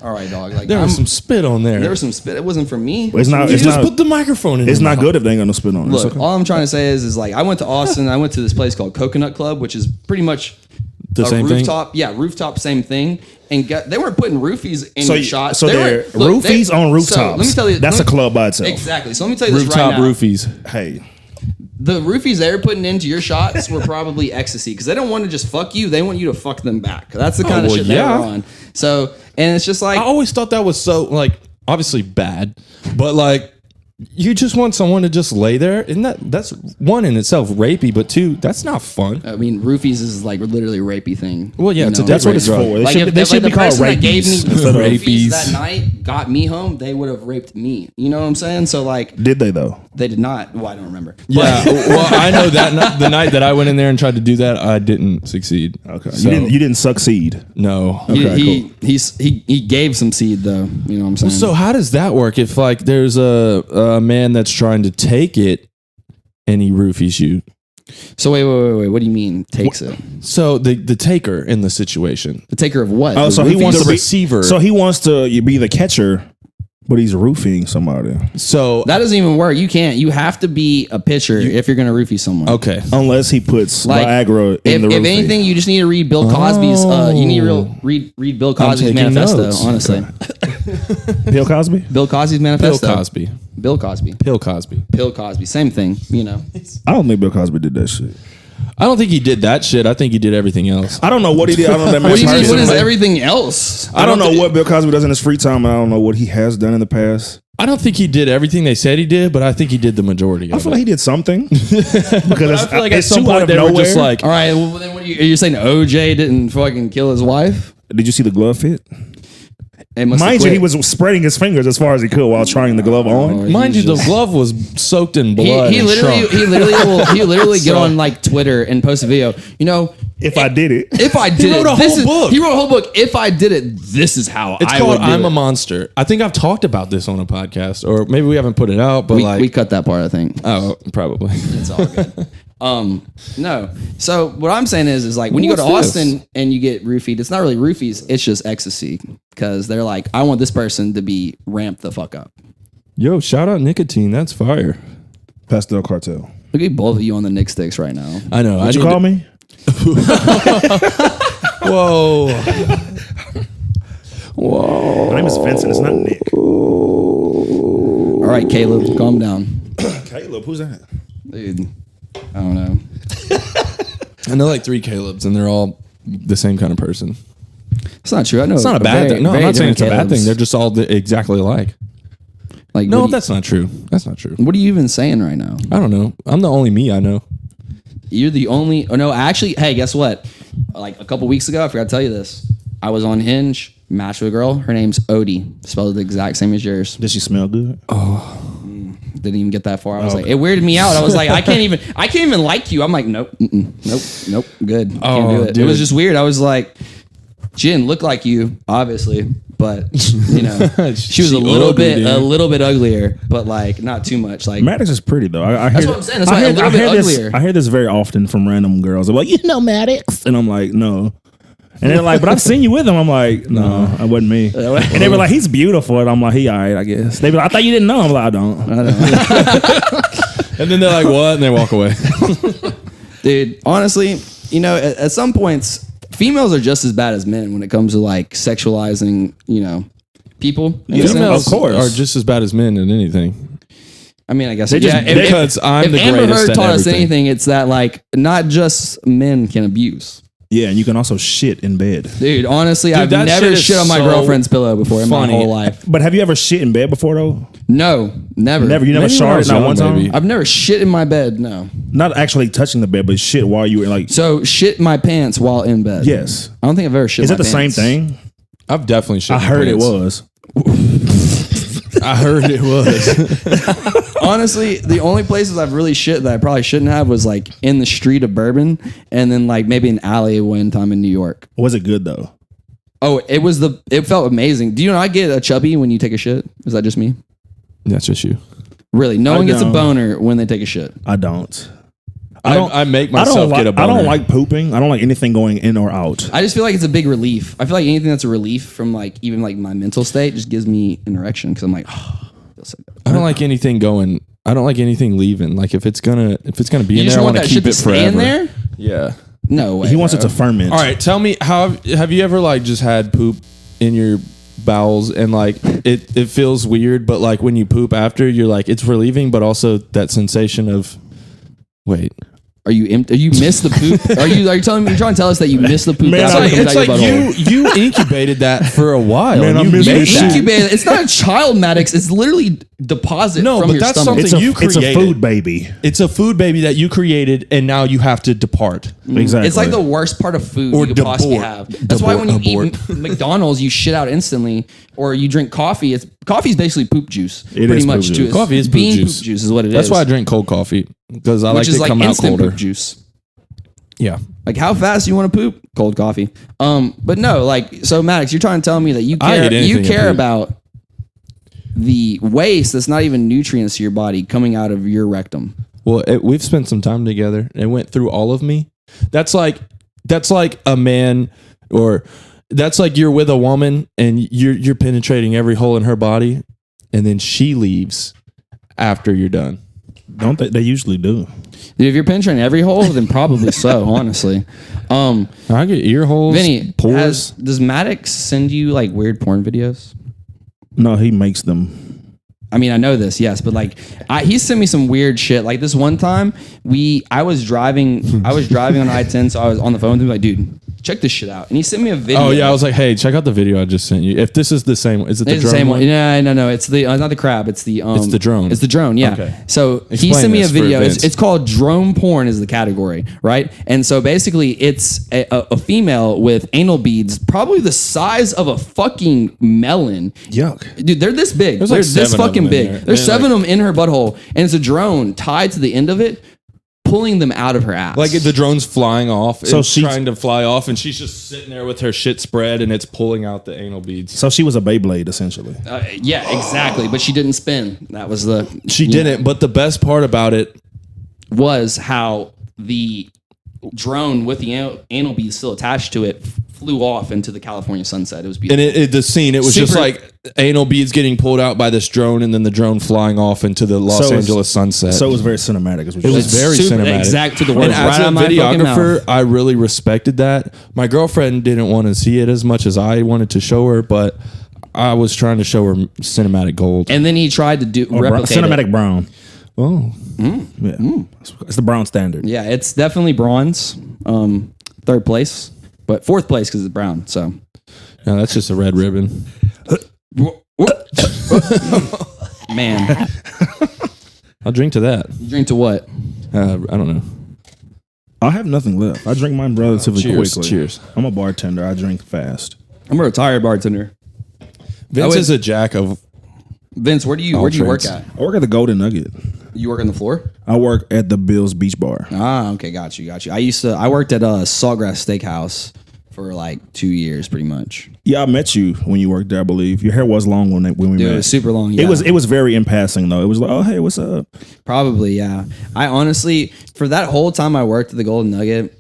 A: All right, dog. Like
B: There was some spit on there.
A: There was some spit. It wasn't from me.
C: It's not.
B: You
C: It's
B: just
C: not.
B: put the microphone in.
C: It's
B: your
C: not
B: mouth.
C: good if they ain't got no spit on it.
A: Look,
C: It's okay.
A: all I'm trying to say is like I went to Austin. I went to this place called Coconut Club, which is pretty much
B: The same
A: rooftop. Yeah, rooftop, same thing. And they weren't putting roofies in your shots.
C: So they're roofies on rooftop.
A: So let me tell you,
C: that's a club by itself.
A: Exactly. So let me tell you this
B: Rooftop
A: right now.
B: roofies.
C: Hey,
A: The roofies they were putting into your shots were probably ecstasy because they don't want to just fuck you. They want you to fuck them back. That's the kind of shit they were on. So, and it's just like
B: I always thought that was so like obviously bad, but like you just want someone to just lay there, and that's one in itself rapey, but two, that's not fun.
A: I mean, roofies is like literally a rapey thing.
B: Well, yeah,
A: you
B: it's a
A: know?
C: that's what it's
B: drug.
C: for.
A: Like
C: They should be
A: the
C: called
A: person that gave me
C: rapies. instead of-
A: roofies
B: Rapies.
A: that night got me home, they would have raped me. You know what I'm saying? So like
C: Did they though?
A: they did not. Well, I don't remember.
B: Yeah, well, I know that the night that I went in there and tried to do that, I didn't succeed.
C: Okay,
B: So,
C: you didn't succeed.
B: No.
A: He gave some seed though. You know what I'm saying?
B: So how does that work? If like there's a man that's trying to take it and he roofies you,
A: So wait. What do you mean takes it?
B: so the taker in the situation,
A: The taker of what?
C: Oh,
A: The
C: so he
A: roofies?
C: wants
B: the
C: to be
B: receiver.
C: So he wants to be the catcher, but he's roofing somebody.
B: so
A: That doesn't even work. You can't. You have to be a pitcher if you're going to roofie someone.
B: okay.
C: Unless he puts
A: Like,
C: Viagra in
A: If
C: the roofing.
A: anything, you just need to read Bill Cosby's. You need to read Bill Cosby's
B: taking
A: manifesto.
B: notes.
A: Honestly,
C: Bill Cosby.
A: Bill Cosby's
B: Bill
A: manifesto.
B: Cosby.
A: Bill Cosby.
B: Bill Cosby.
A: Bill Cosby. Same thing. You know.
C: I don't think Bill Cosby did that shit.
B: I don't think he did that shit. I think he did everything else.
C: I don't know what he did. I don't know that
A: What do you mean?
C: man's
A: What is
C: person.
A: everything else?
C: I don't know what Bill Cosby does in his free time. And I don't know what he has done in the past.
B: I don't think he did everything they said he did, but I think he did the majority
C: I
B: of
C: feel
B: it.
C: like he did something. Because
B: I feel like at
C: it's
B: some
C: too out
B: point
C: of
B: they were
C: nowhere.
B: just like,
A: All right. Well, then what are you saying? OJ didn't fucking kill his wife?
C: Did you see the glove fit?
A: They must have
C: Mind you,
A: quit.
C: he was spreading his fingers as far as he could while trying the glove on.
B: mind you, the glove was soaked in blood.
A: He
B: and shrunk.
A: literally get on like Twitter and post a video. You know,
C: If I did it.
A: if I did
B: wrote
A: it,
B: a
A: this
B: whole
A: is,
B: book.
A: He wrote a whole book. If I did it, this is how
B: It's
A: I
B: called
A: would do
B: I'm
A: it.
B: a Monster. I think I've talked about this on a podcast, or maybe we haven't put it out, but
A: we cut that part, I think.
B: oh, probably.
A: It's all good. No. So what I'm saying is like when you go to
B: What's
A: Austin and you get roofied, it's not really roofies, it's just ecstasy. Because they're like, I want this person to be ramped the fuck up.
B: Yo, shout out Nicotine. That's fire.
C: Pastel Cartel.
A: Look at both of you on the Nick sticks right now.
B: I know.
C: What you call me?
B: Whoa. Whoa.
C: My name is Vincent. It's not Nick.
A: All right, Caleb, calm down.
C: Caleb, who's that?
A: Dude, I don't know.
B: I know like 3 Calebs, and they're all the same kind of person.
A: It's not true. I know
B: It's not a bad thing. No, I'm not saying it's a bad thing. They're just all exactly alike.
A: like,
B: No,
A: what,
B: that's not true. That's not true.
A: what are you even saying right now?
B: I don't know. I'm the only me I know.
A: You're the only. Oh no, actually, hey, guess what? Like a couple weeks ago, I forgot to tell you this. I was on Hinge, matched with a girl. Her name's Odie, spelled the exact same as yours.
C: Did she smell good?
A: Didn't even get that far. I was like, it weirded me out. I was like, I can't even like you. I'm like, nope, nope, good. Can't do it.
B: Dude.
A: It was just weird. I was like, she didn't look like you, obviously, but you know, she was
B: She
A: a little
B: ugly,
A: bit
B: dude.
A: uglier, but like not too much. Like
C: Maddox is pretty though. I
A: That's
C: hear
A: what I'm saying. That's why a little bit uglier.
C: I hear this very often from random girls. They're like, you know Maddox, and I'm like, no. And they're like, but I've seen you with him. I'm like, no, that wasn't me. And they were like, he's beautiful, and I'm like, he alright, I guess. They be like, I thought you didn't know. I'm like, I don't.
B: And then they're like, what? And they walk away.
A: dude, honestly, you know, at some points, females are just as bad as men when it comes to like sexualizing, you know, people. in a sense.
B: Females
C: Of course.
B: are just as bad as men at anything.
A: I mean, I guess
C: They just-
B: because I'm the
A: Amber
B: greatest
A: Heard
B: at
A: taught us
B: everything.
A: anything, it's that like not just men can abuse.
C: Yeah, and you can also shit in bed.
A: Dude, honestly, I've
B: that
A: never
B: shit is
A: shit on my
B: so
A: girlfriend's pillow before in my
B: funny.
A: whole life.
C: But have you ever shit in bed before though?
A: No, never.
C: Never. You never
B: Maybe when I
C: sharted
B: was
C: not
B: young,
C: one time.
B: maybe.
A: I've never shit in my bed. No.
C: Not actually touching the bed, but shit while you were like.
A: So shit my pants while in bed.
C: Yes.
A: I don't think I've ever shit.
C: Is
A: my
C: it the
A: pants.
C: same thing?
B: I've definitely shit
C: I
B: my
C: heard
B: pants.
C: it was.
B: I heard it was.
A: Honestly, the only places I've really shit that I probably shouldn't have was like in the street of Bourbon, and then like maybe an alley one time in New York.
C: Was it good though?
A: Oh, it felt amazing. Do you know I get a chubby when you take a shit? Is that just me?
B: That's just you.
A: Really? No one gets a boner when they take a shit.
C: I don't.
B: I make myself get a boner.
C: I don't like pooping. I don't like anything going in or out.
A: I just feel like it's a big relief. I feel like anything that's a relief from like even like my mental state just gives me an erection because I'm like, oh, I feel so good.
B: I don't like anything going. I don't like anything leaving. Like if it's gonna be in there, I want to keep it forever.
A: In there?
B: Yeah.
A: No way.
C: He wants it to ferment.
B: All right, tell me have you ever like just had poop in your bowels and like it feels weird, but like when you poop after, you're like it's relieving, but also that sensation of wait.
A: Are you miss the poop? Are you telling me you're trying to tell us that you miss the poop?
B: Man, it's like you incubated that for a while.
C: Man,
B: you
C: made
B: that.
A: Incubated. It's not a child, Maddox. It's literally deposit from your
B: that's
A: stomach.
B: something you created.
C: It's a food baby.
B: It's a food baby that you created, and now you have to depart.
C: Exactly.
A: It's like the worst part of food you could possibly have. That's why when you eat McDonald's, you shit out instantly, or you drink coffee. Coffee's basically poop juice. Pretty much too.
B: Coffee is poop juice.
A: Poop juice is what it is.
B: That's why I drink cold coffee because I like to come out colder.
A: Poop juice.
B: Yeah.
A: Like how fast you want to poop? Cold coffee. But no, like so Maddox, you're trying to tell me that you care about the waste that's not even nutrients to your body coming out of your rectum.
B: Well, we've spent some time together and went through all of me. That's like a man, or that's like you're with a woman and you're penetrating every hole in her body, and then she leaves after you're done.
C: Don't they usually do?
A: Dude, if you're penetrating every hole, then probably so, honestly.
B: I get ear holes,
A: Vinny,
B: pores.
A: Does Maddox send you like weird porn videos?
C: No, he makes them.
A: I mean, I know this, yes, but like he sent me some weird shit. Like this one time, I was driving on I-10, so I was on the phone with him like, dude, check this shit out. And he sent me a video.
B: Oh yeah, I was like, hey, check out the video I just sent you. If this is the same, is it the drone
A: same one? Yeah, no, it's the not the crab. It's the
B: drone.
A: It's the drone. Yeah.
B: Okay.
A: So he sent me a video. It's called drone porn is the category, right? And so basically, it's a female with anal beads, probably the size of a fucking melon.
C: Yuck,
A: dude, they're this big.
B: There's
A: they're
B: like
A: this fucking big. There's 7 of them in her butthole, and it's a drone tied to the end of it, pulling them out of her ass.
B: Like the drone's flying off.
C: So
B: she's trying to fly off, and she's just sitting there with her shit spread, and it's pulling out the anal beads.
C: So she was a Beyblade, essentially.
A: Yeah, exactly. But she didn't spin. That was
B: She didn't. But the best part about it
A: was how the drone with the anal beads still attached to it flew off into the California sunset. It was beautiful.
B: And the scene, it was just like anal beads getting pulled out by this drone, and then the drone flying off into the Los Angeles sunset.
C: So it was very cinematic.
B: It was very cinematic.
A: Exact to the word.
B: And as a videographer, I really respected that. My girlfriend didn't want to see it as much as I wanted to show her, but I was trying to show her cinematic gold.
A: And then he tried to replicate
C: cinematic brown.
B: Oh.
C: Yeah. It's the brown standard.
A: Yeah, it's definitely bronze. 3rd place. But 4th place because it's brown. So,
B: no, that's just a red ribbon.
A: Man,
B: I'll drink to that.
A: You drink to what?
B: I don't know.
C: I have nothing left. I drink mine relatively quickly.
B: Cheers.
C: I'm a bartender. I drink fast.
A: I'm a retired bartender.
B: Vince is a jack of.
A: Vince, where do you work at?
C: I work at the Golden Nugget.
A: You work on the floor?
C: I work at the Bill's Beach Bar.
A: Ah, okay, got you. I worked at Saltgrass Steakhouse for like 2 years, pretty much.
C: Yeah, I met you when you worked there, I believe. Your hair was long when we met.
A: It was super long. Yeah.
C: It was very in passing though. It was like, oh hey, what's up?
A: Probably, yeah. I honestly, for that whole time I worked at the Golden Nugget,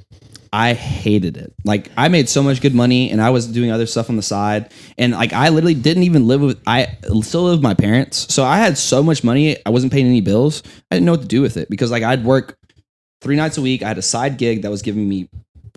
A: I hated it. Like I made so much good money and I was doing other stuff on the side. And like I literally didn't even I still live with my parents. So I had so much money. I wasn't paying any bills. I didn't know what to do with it because like I'd work 3 nights a week. I had a side gig that was giving me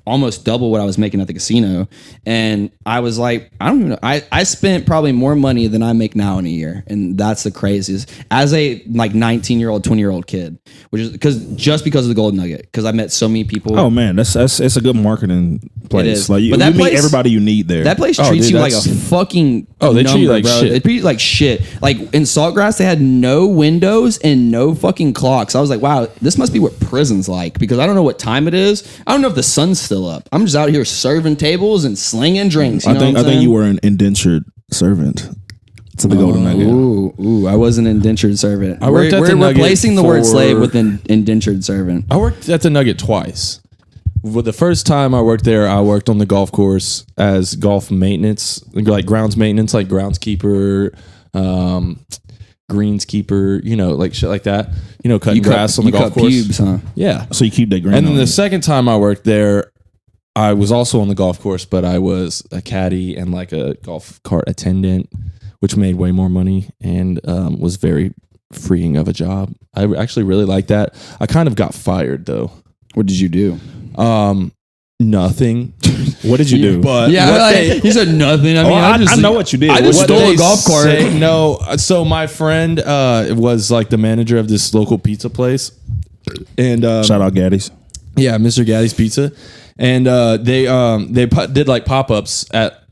A: almost double what I was making at the casino. And I was like, I don't even know. I spent probably more money than I make now in a year. And that's the craziest. As a like 19-year-old, 20-year-old kid, which is just because of the Golden Nugget. Because I met so many people.
C: Oh man, it's a good marketing place.
A: It is.
C: Like you meet everybody you need there.
A: That place treats you like a fucking
B: they treat you like
A: bro.
B: shit.
A: They treat you like shit. Like in Saltgrass, they had no windows and no fucking clocks. I was like, wow, this must be what prison's like because I don't know what time it is. I don't know if the sun's still up. I'm just out here serving tables and slinging drinks. You know
C: I think you were an indentured servant. to the Golden Nugget.
A: Ooh, I was an indentured servant.
B: We're
A: replacing the word slave with an indentured servant.
B: I worked at the Nugget twice. Well, the first time I worked there, I worked on the golf course as golf maintenance, like grounds maintenance, like groundskeeper, greenskeeper, like shit like that. Cutting grass on the golf course.
A: Pubes, huh?
B: Yeah.
C: So you keep that green.
B: And then the second time I worked there, I was also on the golf course, but I was a caddy and like a golf cart attendant, which made way more money and was very freeing of a job. I actually really liked that. I kind of got fired though.
A: What did you do?
B: Nothing.
C: What did you do?
B: But
A: he said nothing. I mean,
C: I know what you did.
A: I just
C: What
A: stole
C: they
A: a golf cart.
B: No, so my friend was like the manager of this local pizza place, and
C: Shout out Gaddy's.
B: yeah, Mr. Gaddy's Pizza, and they did like pop-ups at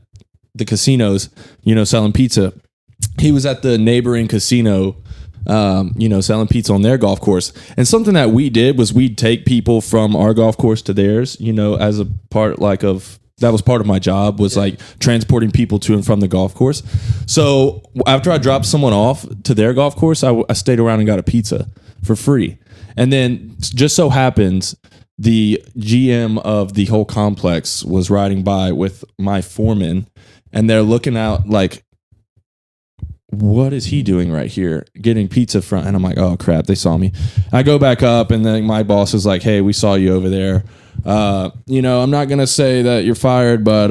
B: the casinos, selling pizza. He was at the neighboring casino, selling pizza on their golf course. And something that we did was we'd take people from our golf course to theirs, as a part that was part of my job was like transporting people to and from the golf course. So after I dropped someone off to their golf course, I stayed around and got a pizza for free. And then just so happens the GM of the whole complex was riding by with my foreman, and they're looking out like, what is he doing right here getting pizza from? And I'm like, oh crap, they saw me. I go back up, and then my boss is like, hey, we saw you over there. I'm not going to say that you're fired, but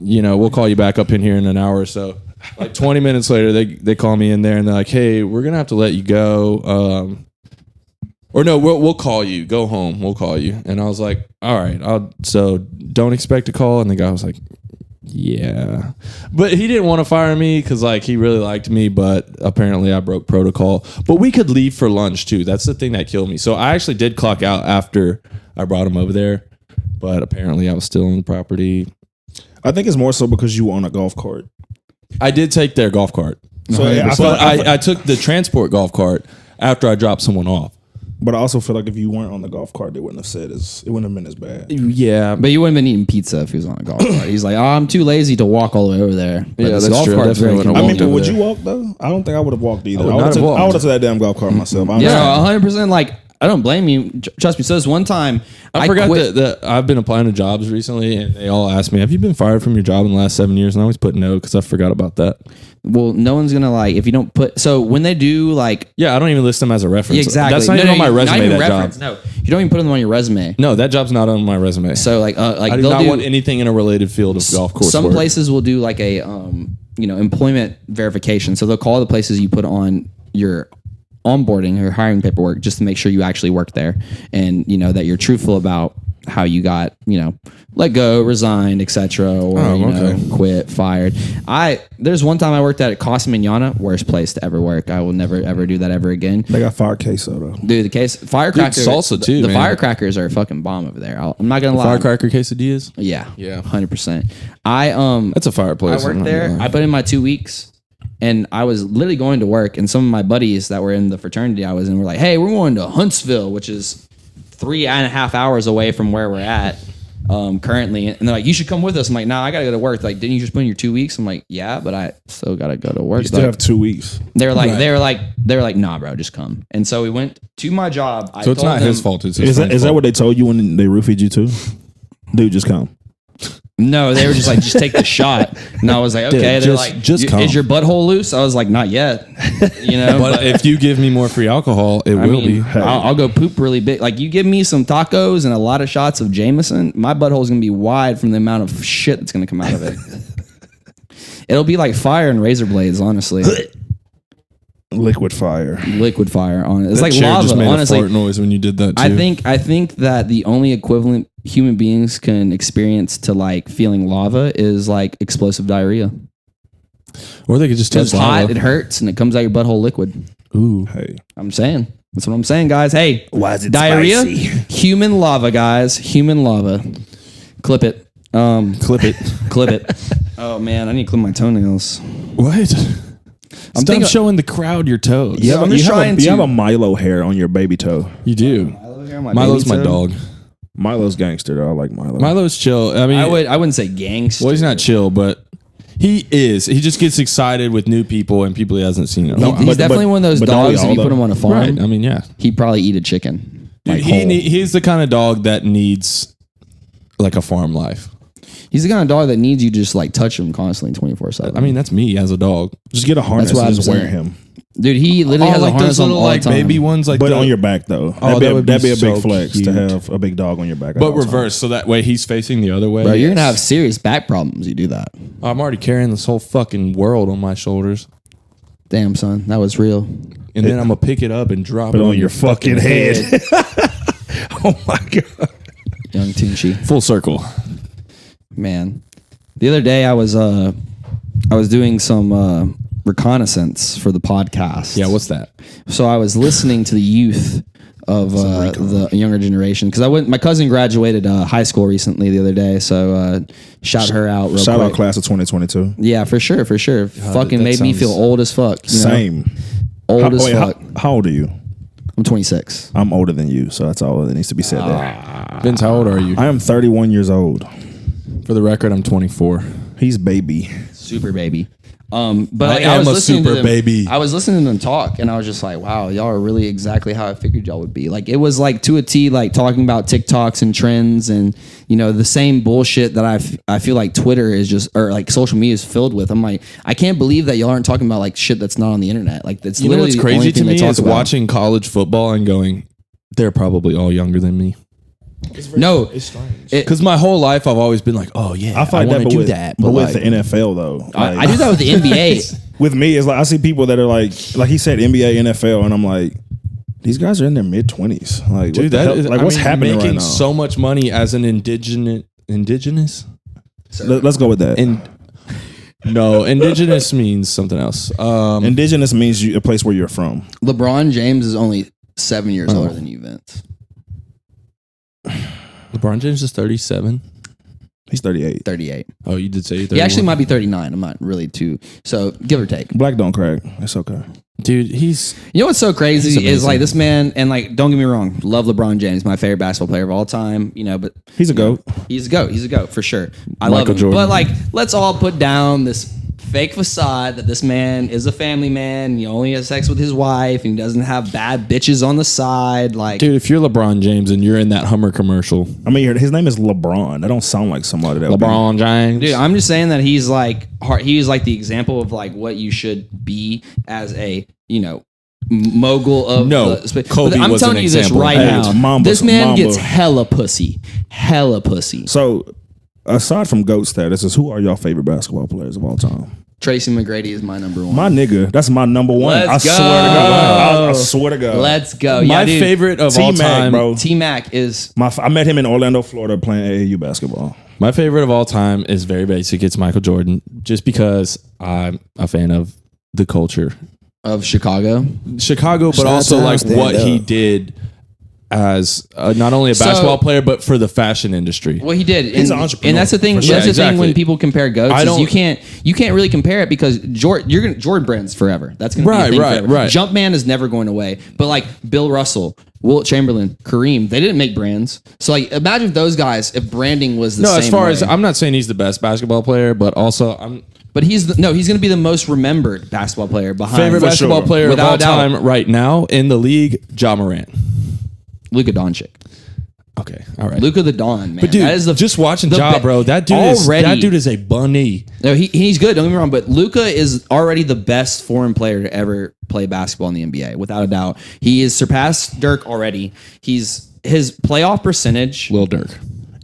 B: we'll call you back up in here in an hour or so. Like 20 minutes later, they call me in there, and they're like, hey, we're going to have to let you go. Or no, we'll call you. Go home. We'll call you. And I was like, all right. So don't expect a call. And the guy was like, yeah, but he didn't want to fire me because like he really liked me, but apparently I broke protocol. But we could leave for lunch too. That's the thing that killed me. So I actually did clock out after I brought him over there, but apparently I was still on the property.
C: I think it's more so because you own a golf cart.
B: I did take their golf cart.
C: So
B: I took the transport golf cart after I dropped someone off.
C: But I also feel like if you weren't on the golf cart, they wouldn't have said it wouldn't have been as bad.
B: Yeah,
A: but you wouldn't have been eating pizza if he was on a golf cart. He's like, I'm too lazy to walk all the way over there. But
B: yeah, that's true.
C: Would you walk though? I don't think I would have walked either. I would have took that damn golf cart myself.
A: Yeah, 100%. Like, I don't blame you. Trust me. So this one time,
B: I forgot that I've been applying to jobs recently, and they all ask me, have you been fired from your job in the last 7 years? And I always put no because I forgot about that.
A: Well, no one's going to like, if you don't put, so when they do like.
B: Yeah, I don't even list them as a reference.
A: Yeah, exactly.
B: That's not even on my resume, that job.
A: No, you don't even put them on your resume.
B: No, that job's not on my resume.
A: So like
B: I do not want anything in a related field of golf course
A: Some
B: work.
A: places will do like a, employment verification. So they'll call the places you put on your onboarding or hiring paperwork just to make sure you actually work there and that you're truthful about how you got let go, resigned, etc., or quit, fired. There's one time I worked at Casa Manana, worst place to ever work. I will never ever do that ever again.
C: They got fire queso though.
A: Dude, firecrackers,
B: salsa too.
A: The firecrackers are a fucking bomb over there. I'm not gonna lie.
B: Firecracker quesadillas.
A: Yeah, 100%.
B: That's a fireplace.
A: I worked there. I put in my 2 weeks. And I was literally going to work, and some of my buddies that were in the fraternity I was in were like, hey, we're going to Huntsville, which is 3.5 hours away from where we're at currently. And they're like, you should come with us. I'm like, nah, I got to go to work. Like, didn't you just put in your 2 weeks? I'm like, yeah, but I still got to go to work.
C: You still have 2 weeks.
A: They were like, nah, bro, just come. And so we went to my job.
B: So it's not his fault. It's his
C: Is that what they told you when they roofied you too? Dude, just come.
A: No, they were just like, just take the shot. And I was like, okay. They're like,
B: come.
A: Is your butthole loose? I was like, not yet.
B: But if you give me more free alcohol, it will be.
A: I'll go poop really big. Like, you give me some tacos and a lot of shots of Jameson, my butthole is going to be wide from the amount of shit that's going to come out of it. It'll be like fire and razor blades, honestly.
C: Liquid fire.
A: On it. It's
B: that
A: like
B: chair
A: lava.
B: Just made
A: honestly,
B: a fart noise when you did that too.
A: I think that the only equivalent human beings can experience to like feeling lava is like explosive diarrhea.
B: Or they could just
A: It's hot, it hurts, and it comes out your butthole liquid.
B: Ooh,
C: hey,
A: I'm saying. That's what I'm saying, guys. Hey,
C: why is it
A: diarrhea?
C: spicy?
A: Human lava, guys. Human lava. Clip it.
B: clip it.
A: Oh man, I need to clip my toenails.
B: What? Stop showing the crowd your toes.
C: Yeah, you have a Milo hair on your baby toe.
B: You do. Milo's my dog.
C: Milo's gangster though. I like Milo.
B: Milo's chill. I mean,
A: I wouldn't say gangster.
B: Well, he's not chill, but He is. He just gets excited with new people and people he hasn't seen.
A: He's definitely one of those dogs. If you put him on a farm,
B: right. I mean, yeah,
A: he'd probably eat a chicken.
B: Dude, he's the kind of dog that needs like a farm life.
A: He's the kind of dog that needs you to just like touch him constantly 24/7.
B: I mean, that's me as a dog.
C: Just get a harness and just wear him.
A: Dude, he literally has
B: like
A: a harness
B: those
A: on
B: little
A: all
B: like
A: the time.
B: baby ones, like
C: but on your back though. That'd be a big flex to have a big dog on your back.
B: But reverse, so that way he's facing the other way.
A: Bro, you're gonna have serious back problems. You do that.
B: I'm already carrying this whole fucking world on my shoulders.
A: Damn, son, that was real.
B: And then I'm gonna pick it up and drop
C: it on your fucking head. Oh my god,
A: young Tunchi.
B: Full circle,
A: man. The other day I was doing some reconnaissance for the podcast.
B: Yeah, what's that?
A: So I was listening to the youth of the younger generation because my cousin graduated high school recently the other day. So shout her out.
C: Shout out class of 2022.
A: Yeah, for sure. Fucking made me feel old as fuck.
C: Same.
A: Old as fuck.
C: How old are you?
A: I'm 26.
C: I'm older than you, so that's all that needs to be said there.
B: Vince, how old are you?
C: I am 31 years old.
B: For the record, I'm 24.
C: He's baby.
A: Super baby. But like,
B: I am a super baby.
A: I was listening to them talk, and I was just like, "Wow, y'all are really exactly how I figured y'all would be." Like, it was like to a T, like talking about TikToks and trends, and the same bullshit that I feel like Twitter is just, or like social media is filled with. I'm like, I can't believe that y'all aren't talking about like shit that's not on the internet. Like, that's literally
B: what's crazy to me is watching college football and going, they're probably all younger than me.
C: It's strange.
B: Because my whole life I've always been like, oh yeah,
C: I find that, but with the NFL though, like,
A: I do that with the NBA.
C: With me, it's like I see people that are like he said, NBA, NFL, and I'm like, these guys are in their mid-20s. Like,
B: dude,
C: what's happening
B: making
C: right now?
B: So much money as an indigenous.
C: Let's go with that.
B: No, indigenous means something else.
C: Indigenous means a place where you're from.
A: LeBron James is only 7 years older than you, Vince.
B: LeBron James is 37.
C: He's 38.
A: 38.
B: Oh, you did say 31.
A: He actually might be 39. I'm not really too. So give or take.
C: Black don't crack. It's okay.
B: Dude, he's...
A: You know what's so crazy is like this man, and like, don't get me wrong, love LeBron James, my favorite basketball player of all time, but...
C: He's a GOAT.
A: He's a GOAT. He's a GOAT, for sure. I
C: Michael
A: love him.
C: Jordan.
A: But like, let's all put down this fake facade that this man is a family man. He only has sex with his wife, and he doesn't have bad bitches on the side. Like,
B: dude, if you're LeBron James and you're in that Hummer commercial,
C: I mean, his name is LeBron. That don't sound like somebody that
B: LeBron James.
A: Dude, I'm just saying that he's like the example of like what you should be as a mogul of the
B: Kobe
A: I'm
B: was
A: telling
B: an
A: you this
B: example.
A: right
C: Hey,
A: now. This man
C: Mamba.
A: gets hella pussy.
C: So, aside from GOAT statuses, who are your favorite basketball players of all time?
A: Tracy McGrady is my number one.
C: My nigga, that's my number one.
A: Let's go.
C: Swear to God. I swear to God.
A: Let's go.
B: My favorite of all time,
C: bro.
A: T-Mac is...
C: I met him in Orlando, Florida, playing AAU basketball.
B: My favorite of all time is very basic. It's Michael Jordan, just because I'm a fan of the culture
A: of Chicago,
B: but also like what he did as not only a basketball player, but for the fashion industry.
A: Well, he did.
C: He's an entrepreneur.
A: And that's the thing.
B: Sure.
A: That's the
B: Exactly.
A: thing when people compare goats. Is you can't really compare it because Jordan Brand's forever. That's going to be a thing forever.
B: Right.
A: Jumpman is never going away. But like Bill Russell, Wilt Chamberlain, Kareem, they didn't make brands. So like, imagine if those guys, if branding was the same.
B: No, as far
A: way.
B: as I'm not saying he's the best basketball player, but also
A: But he's going to be the most remembered basketball player behind.
B: Favorite basketball player of all
A: Without doubt.
B: time right now in the league, Ja Morant.
A: Luka Doncic.
B: Okay, all right.
A: Luka the Don, man.
B: But dude,
A: that is
B: just watching Ja, bro, that dude is a bunny.
A: No, he's good. Don't get me wrong, but Luka is already the best foreign player to ever play basketball in the NBA, without a doubt. He has surpassed Dirk already. His playoff percentage.
B: Lil Dirk.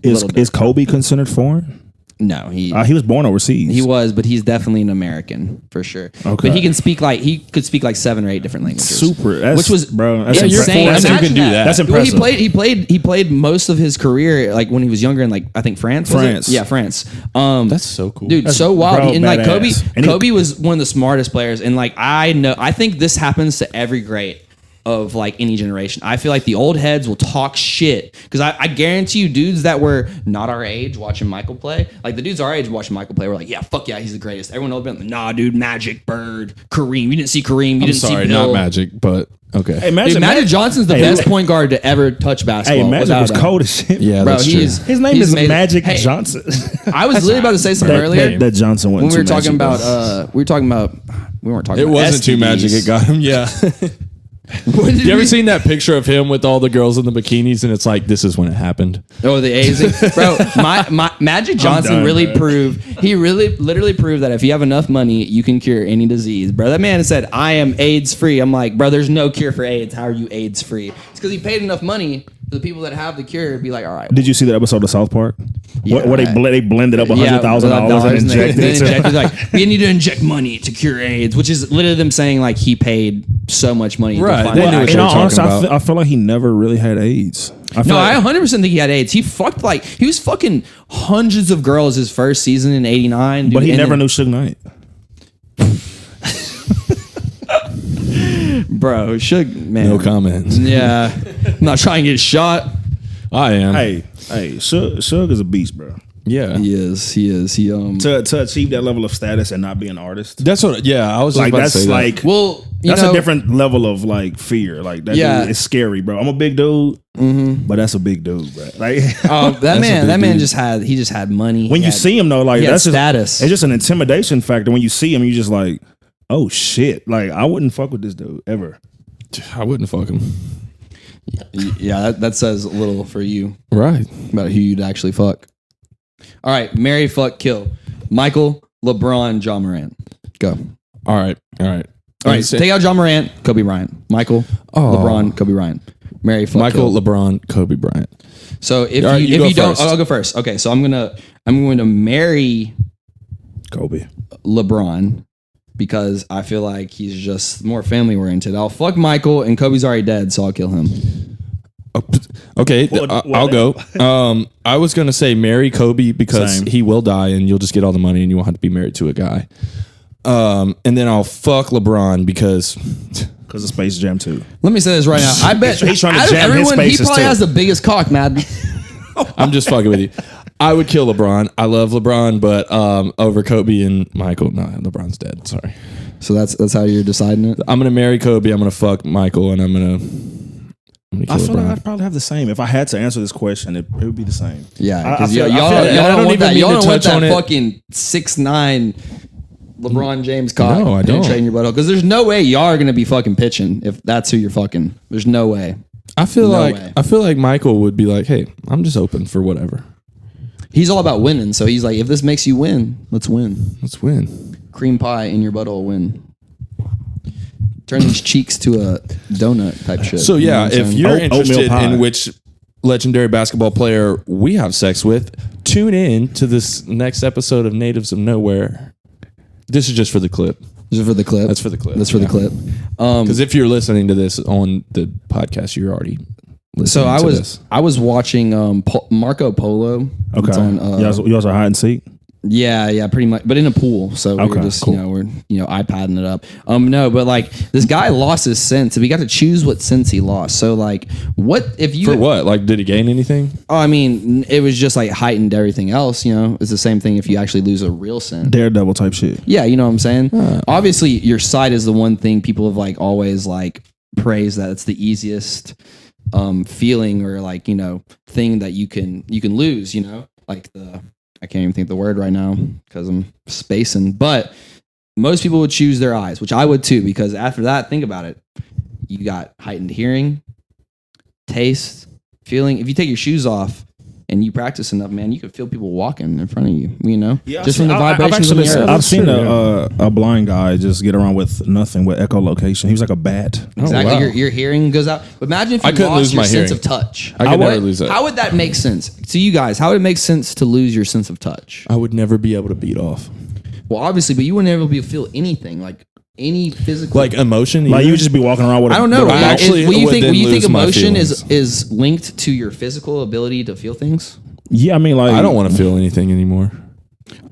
C: Is Kobe considered foreign?
A: No, he
C: was born overseas.
A: He was, but he's definitely an American for sure.
C: Okay.
A: But he could speak like 7 or 8 different languages.
C: Super,
A: which was
C: bro. That's
A: insane.
C: impressive.
A: Imagine that.
C: That's impressive.
A: Well, he played most of his career like when he was younger in like I think France. Was it? Yeah, France.
B: That's so cool,
A: dude.
C: That's
A: so wild.
C: bro,
A: And like
C: badass.
A: Kobe was one of the smartest players. And like I think this happens to every great. of like any generation. I feel like the old heads will talk shit because I guarantee you dudes that were not our age watching Michael play, like the dudes our age watching Michael play were like, yeah, fuck yeah, he's the greatest. Everyone else been like, nah, dude, Magic, Bird, Kareem. You didn't see Kareem. You didn't see Bill.
B: Not Magic, but okay.
C: Hey,
A: Magic Johnson's the best point guard to ever touch basketball.
C: Hey, Magic was cold as shit.
B: Yeah,
A: bro,
B: that's true.
C: His name is Magic Johnson.
A: I was literally about to say something earlier.
C: That Johnson went
A: when we were talking about, we weren't talking
B: it
A: about
B: wasn't
A: STDs.
B: too Magic. It got him. Yeah. You ever seen that picture of him with all the girls in the bikinis and it's like, this is when it happened?
A: Oh, the AIDS. Bro, my Magic Johnson literally proved that if you have enough money, you can cure any disease. Bro, that man said, I am AIDS free. I'm like, bro, there's no cure for AIDS. How are you AIDS free? It's because he paid enough money for the people that have the cure to be like, all right.
C: Did you see that episode of South Park?
A: Yeah,
C: where they blended up $100,000 and injected it?
A: Like, we need to inject money to cure AIDS, which is literally them saying like he paid so much money.
B: Right.
A: To find
B: They knew what they were talking about.
C: I feel like he never really had AIDS.
A: I 100% think he had AIDS. He was fucking hundreds of girls his first season in '89.
C: But he never knew Suge Knight.
A: Bro, Suge, man.
B: No comments.
A: Yeah. I'm not trying to get shot.
B: I am.
C: Hey, Suge is a beast, bro.
B: Yeah.
A: He is. He
C: To achieve that level of status and not be an artist.
B: That's what. Yeah, I was just
C: Like
B: about
C: that's
B: to say
C: like
B: that.
A: well,
C: that's a different level of like fear. Like that dude is scary, bro. I'm a big dude, but that's a big dude, bro. Like
A: that man just had money.
C: When you see him though, like that's
A: status.
C: It's just an intimidation factor. When you see him, you just like, oh shit. Like I wouldn't fuck with this dude ever.
B: I wouldn't fuck him.
A: Yeah, that says a little for you,
B: Right?
A: About who you'd actually fuck. All right, marry, fuck, kill. Michael, LeBron, John Morant. Go.
B: All right.
A: Take out John Morant, Kobe Bryant. Michael, LeBron, Kobe Bryant. Marry, fuck,
B: Michael,
A: kill.
B: LeBron, Kobe Bryant.
A: So if
B: All right,
A: you
B: go
A: don't,
B: first.
A: I'll go first. Okay, so I'm going to marry
C: Kobe.
A: LeBron because I feel like he's just more family oriented. I'll fuck Michael and Kobe's already dead, so I'll kill him.
B: Okay, I'll go. I was gonna say marry Kobe because he will die and you'll just get all the money and you won't have to be married to a guy. And then I'll fuck LeBron because
C: of Space Jam 2.
A: Let me say this right now. I bet
C: He's trying to
A: out of
C: jam his
A: everyone, he
C: spaces
A: probably
C: too.
A: has the biggest cock, man.
B: I'm just fucking with you. I would kill LeBron. I love LeBron, but over Kobe and Michael, no, LeBron's dead. Sorry.
A: So that's how you're deciding it.
B: I'm gonna marry Kobe. I'm gonna fuck Michael, and I'm gonna kill
C: I feel
B: LeBron.
C: like I'd probably have the same. If I had to answer this question, it would be the same.
A: Yeah,
C: I
A: because
C: feel-
A: y'all
C: I feel-
B: and I
A: don't
B: don't
A: want
B: even
A: that.
B: mean
A: Y'all
B: to
A: don't want
B: touch on
A: that
B: it.
A: fucking 6'9" LeBron James cock.
B: No, I don't.
A: Penetrating your butthole. Because there's no way y'all are gonna be fucking pitching if that's who you're fucking. There's no way.
B: I feel
A: No
B: like
A: way.
B: I feel like Michael would be like, "Hey, I'm just open for whatever.
A: He's all about winning. So he's like, if this makes you win, let's win.
B: Let's win."
A: Cream pie in your butthole, win. Turn these cheeks to a donut type shit.
B: So
A: You know
B: yeah,
A: what I'm
B: if
A: saying?
B: you're
C: Oatmeal
B: interested
C: pie.
B: in which legendary basketball player we have sex with, tune in to this next episode of Natives of Nowhere. This is just for the clip.
A: Is it for the clip?
B: That's for the clip.
A: That's for the
B: yeah.
A: clip.
B: Because if you're listening to this on the podcast, you're already listening.
A: So
B: to this.
A: I was watching Marco Polo.
C: Okay.
A: It's on,
C: you also hide and seek?
A: yeah, pretty much, but in a pool. So we
C: Okay,
A: were just
C: cool.
A: we're iPadding it up. No, but like this guy lost his sense, and we got to choose what sense he lost. So like, what if you
B: For what? Like, did he gain anything?
A: Oh, I mean, it was just like heightened everything else. It's the same thing if you actually lose a real sense.
C: Daredevil type shit.
A: Yeah, you know what I'm saying? Obviously, your sight is the one thing people have like always like praised that it's the easiest feeling or like, thing that you can lose, like I can't even think of the word right now because I'm spacing, but most people would choose their eyes, which I would too, because after that, think about it. You got heightened hearing, taste, feeling. If you take your shoes off and you practice enough, man, you could feel people walking in front of you,
C: Yeah,
A: just from the vibrations of the air.
C: I've seen a blind guy just get around with nothing with echolocation. He was like a bat.
A: Exactly.
B: wow.
A: Your hearing goes out. But imagine if you
B: I couldn't
A: lost
B: lose
A: your
B: my
A: sense
B: hearing.
A: of touch.
B: I could never lose that.
A: How would that make sense to you guys? How would it make sense to lose your sense of touch?
B: I would never be able to beat off.
A: Well, obviously, but you wouldn't ever be able to feel anything, like any physical.
B: Like emotion?
C: Like
B: either?
C: you just be walking around with.
A: I don't know.
B: I actually
A: Will you
B: would
A: think
B: then
A: emotion
B: lose my feelings.
A: is linked to your physical ability to feel things?
C: Yeah, I mean, like
B: I don't want to feel anything anymore.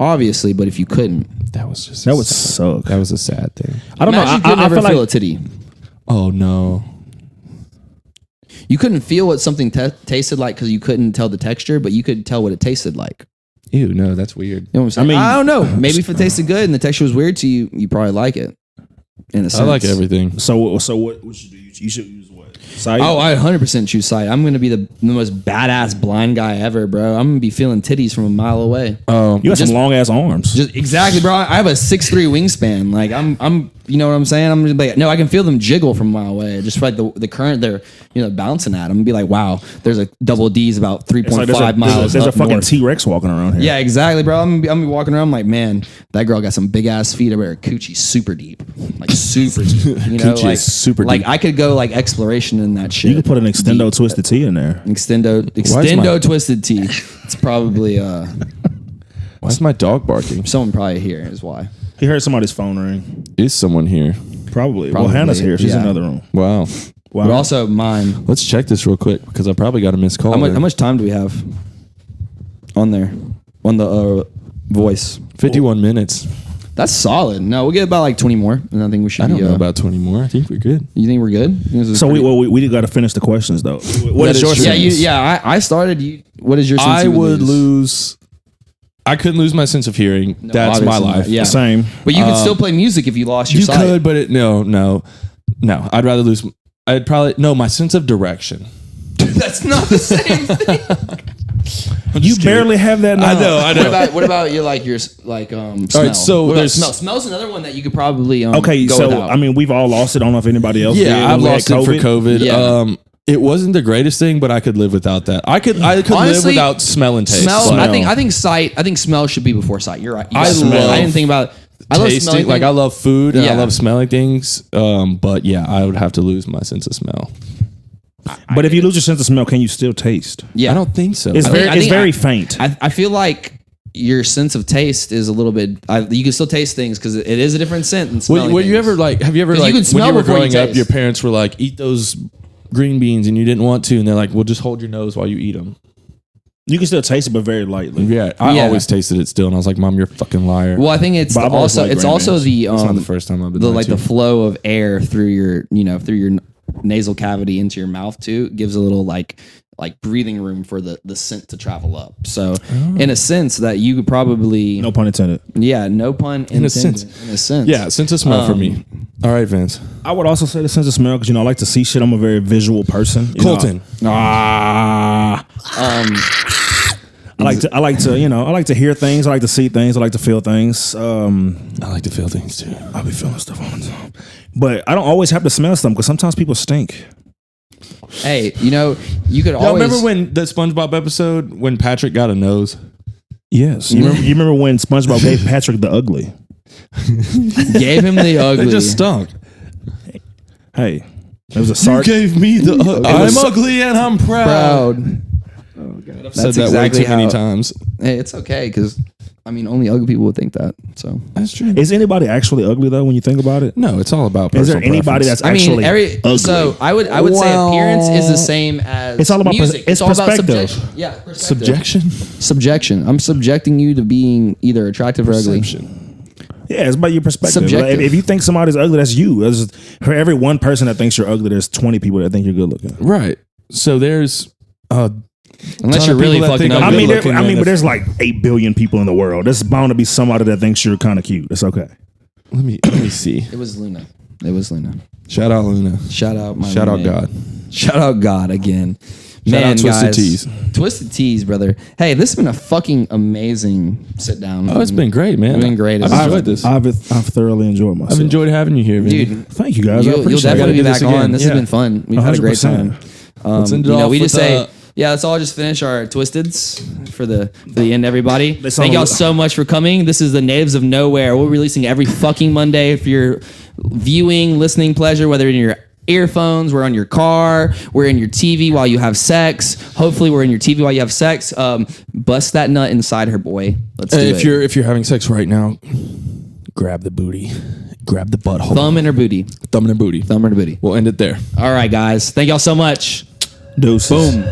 A: Obviously, but if you couldn't,
B: That was just
C: That would suck.
B: That was a sad thing.
C: I don't know.
A: imagine you could
C: I
A: never
C: feel
A: feel
C: like
A: a titty.
B: Oh no.
A: you couldn't feel what something tasted like because you couldn't tell the texture, but you could tell what it tasted like.
B: Ew, no, that's weird.
A: You know what I'm saying? I don't know. Maybe if it tasted good and the texture was weird to you, you probably like it. In a sense.
B: I like everything.
C: So what should you do? You should use what? Sight?
A: Oh, I 100% choose sight. I'm going to be the most badass blind guy ever, bro. I'm going to be feeling titties from a mile away.
C: You got some long ass arms.
A: Exactly, bro. I have a 6'3" wingspan. Like I'm, you know what I'm saying? I'm just like, no, I can feel them jiggle from a mile away. Just like the current they're, bouncing at. I'm gonna be like, wow, there's a double D's about 3.5 miles.
C: There's a fucking T-Rex walking around here.
A: Yeah, exactly, bro. I'm gonna be walking around. I'm like, man, that girl got some big ass feet. I bet her coochie super deep, like super deep. You know,
C: Coochie
A: like
C: is super deep.
A: Like I could go like exploration in that shit.
C: You could put an extendo twisted T in there.
A: Extendo twisted T. It's probably
B: Why is my dog barking?
A: someone probably here is why.
C: He heard somebody's phone ring.
B: Is someone here?
C: Probably. Well, Hannah's here. She's in another room.
B: Wow.
A: But also mine.
B: Let's check this real quick because I probably got a missed call.
A: How much time do we have on there? On the voice?
B: 51 minutes.
A: That's solid. No, we'll get about like 20 more, and I think we should.
B: I don't know about 20 more. I think we're good.
A: You think we're good?
C: So we got to finish the questions though. What is your
A: sense? I started. What is your sense?
B: I would lose. I couldn't lose my sense of hearing. No, that's my life.
A: Yeah,
C: same.
A: But you could still play music if you lost your sight.
B: You could, but no. I'd rather lose. I'd probably my sense of direction.
A: That's not the same thing.
C: You barely have that now.
B: I know.
A: What about your smell?
B: All right, so there's
A: smell. Smell's another one that you could probably
C: okay.
A: Go
C: so
A: without.
C: I mean, we've all lost it. I don't know if anybody else.
B: Yeah,
C: did
B: I've lost it for COVID.
A: Yeah.
B: It wasn't the greatest thing, but I could live without that. I could honestly, live without smell and taste.
A: Smell. I think sight. I think smell should be before sight. You're right. I didn't think about it. I love
B: tasting. Like I love food and I love smelling things. But yeah, I would have to lose my sense of smell.
C: But if you lose your sense of smell, can you still taste?
A: Yeah,
B: I don't think so.
C: It's very faint.
A: I feel like your sense of taste is a little bit. You can still taste things because it is a different scent. And smelling
B: Have you ever have you ever like when you were growing up, your
A: taste.
B: parents were like, eat those green beans, and you didn't want to, and they're like, well, just hold your nose while you eat them.
C: You can still taste it, but very lightly.
B: Yeah, I always tasted it still, and I was like, Mom, you're a fucking liar.
A: Well, I think it's also the
B: it's not the first time I've been
A: the flow of air through your nasal cavity into your mouth too gives a little like breathing room for the scent to travel up. So in a sense that you could probably
C: no pun intended.
A: Yeah, no pun intended. In a sense.
B: Yeah, sense of smell for me. All right, Vince.
C: I would also say the sense of smell because I like to see shit. I'm a very visual person.
B: Colton.
C: I like to hear things. I like to see things. I like to feel things.
B: I like to feel things too.
C: I'll be feeling stuff all the time. But I don't always have to smell stuff because sometimes people stink.
A: Hey, you could always...
B: remember when the SpongeBob episode when Patrick got a nose?
C: Yes. You remember when SpongeBob gave Patrick the ugly?
A: Gave him the ugly.
B: It just stunk.
C: Hey, it was a sarc.
B: You gave me the ugly. I'm ugly and I'm proud.
A: Oh God,
B: I've said that way too many times.
A: Hey, it's okay because only ugly people would think that. So
B: that's true.
C: Is anybody actually ugly though? When you think about it,
B: no. It's all about personal
C: Is there anybody
B: preference.
C: that's actually ugly?
A: So I would say appearance is the same as
C: it's all about
A: music.
C: It's
A: all
C: perspective.
A: about subjection. Yeah, perspective.
B: Subjection.
A: I'm subjecting you to being either attractive or ugly.
C: Yeah, it's about your perspective.
A: Subjective.
C: If you think somebody's ugly, that's you. For every one person that thinks you're ugly, there's 20 people that think you're good looking.
B: Right. So there's
A: unless you're really fucking ugly.
C: But there's like 8 billion people in the world. There's bound to be somebody that thinks you're kind of cute. It's okay.
B: Let me see.
A: It was Luna.
B: Shout out Luna.
A: Shout out
B: God.
A: Shout out God again.
B: Shout out Twisted
A: guys,
B: Teas.
A: Twisted Teas, brother. Hey, this has been a fucking amazing sit down.
B: Oh, it's been great, man.
A: It's been great.
B: I've enjoyed this.
C: I've thoroughly enjoyed myself.
B: I've enjoyed having you here, Vinny.
A: Dude.
C: Thank you guys.
A: You'll definitely be back on. This has been fun. We've had a great time.
B: Let's end it off
A: we just
B: with,
A: say, let's all just finish our Twisteds for the end, everybody. Thank y'all so much for coming. This is the Natives of Nowhere. We're releasing every fucking Monday for your viewing, listening pleasure, whether in your earphones, we're on your car, we're in your TV while you have sex. Hopefully we're in your TV while you have sex. Bust that nut inside her, boy. Let's do it.
B: If you're having sex right now, grab the booty. Grab the butthole.
A: Thumb in her booty.
B: Thumb in her booty.
A: Thumb in her booty.
B: We'll end it there.
A: All right, guys. Thank y'all so much.
C: Deuces.
A: Boom.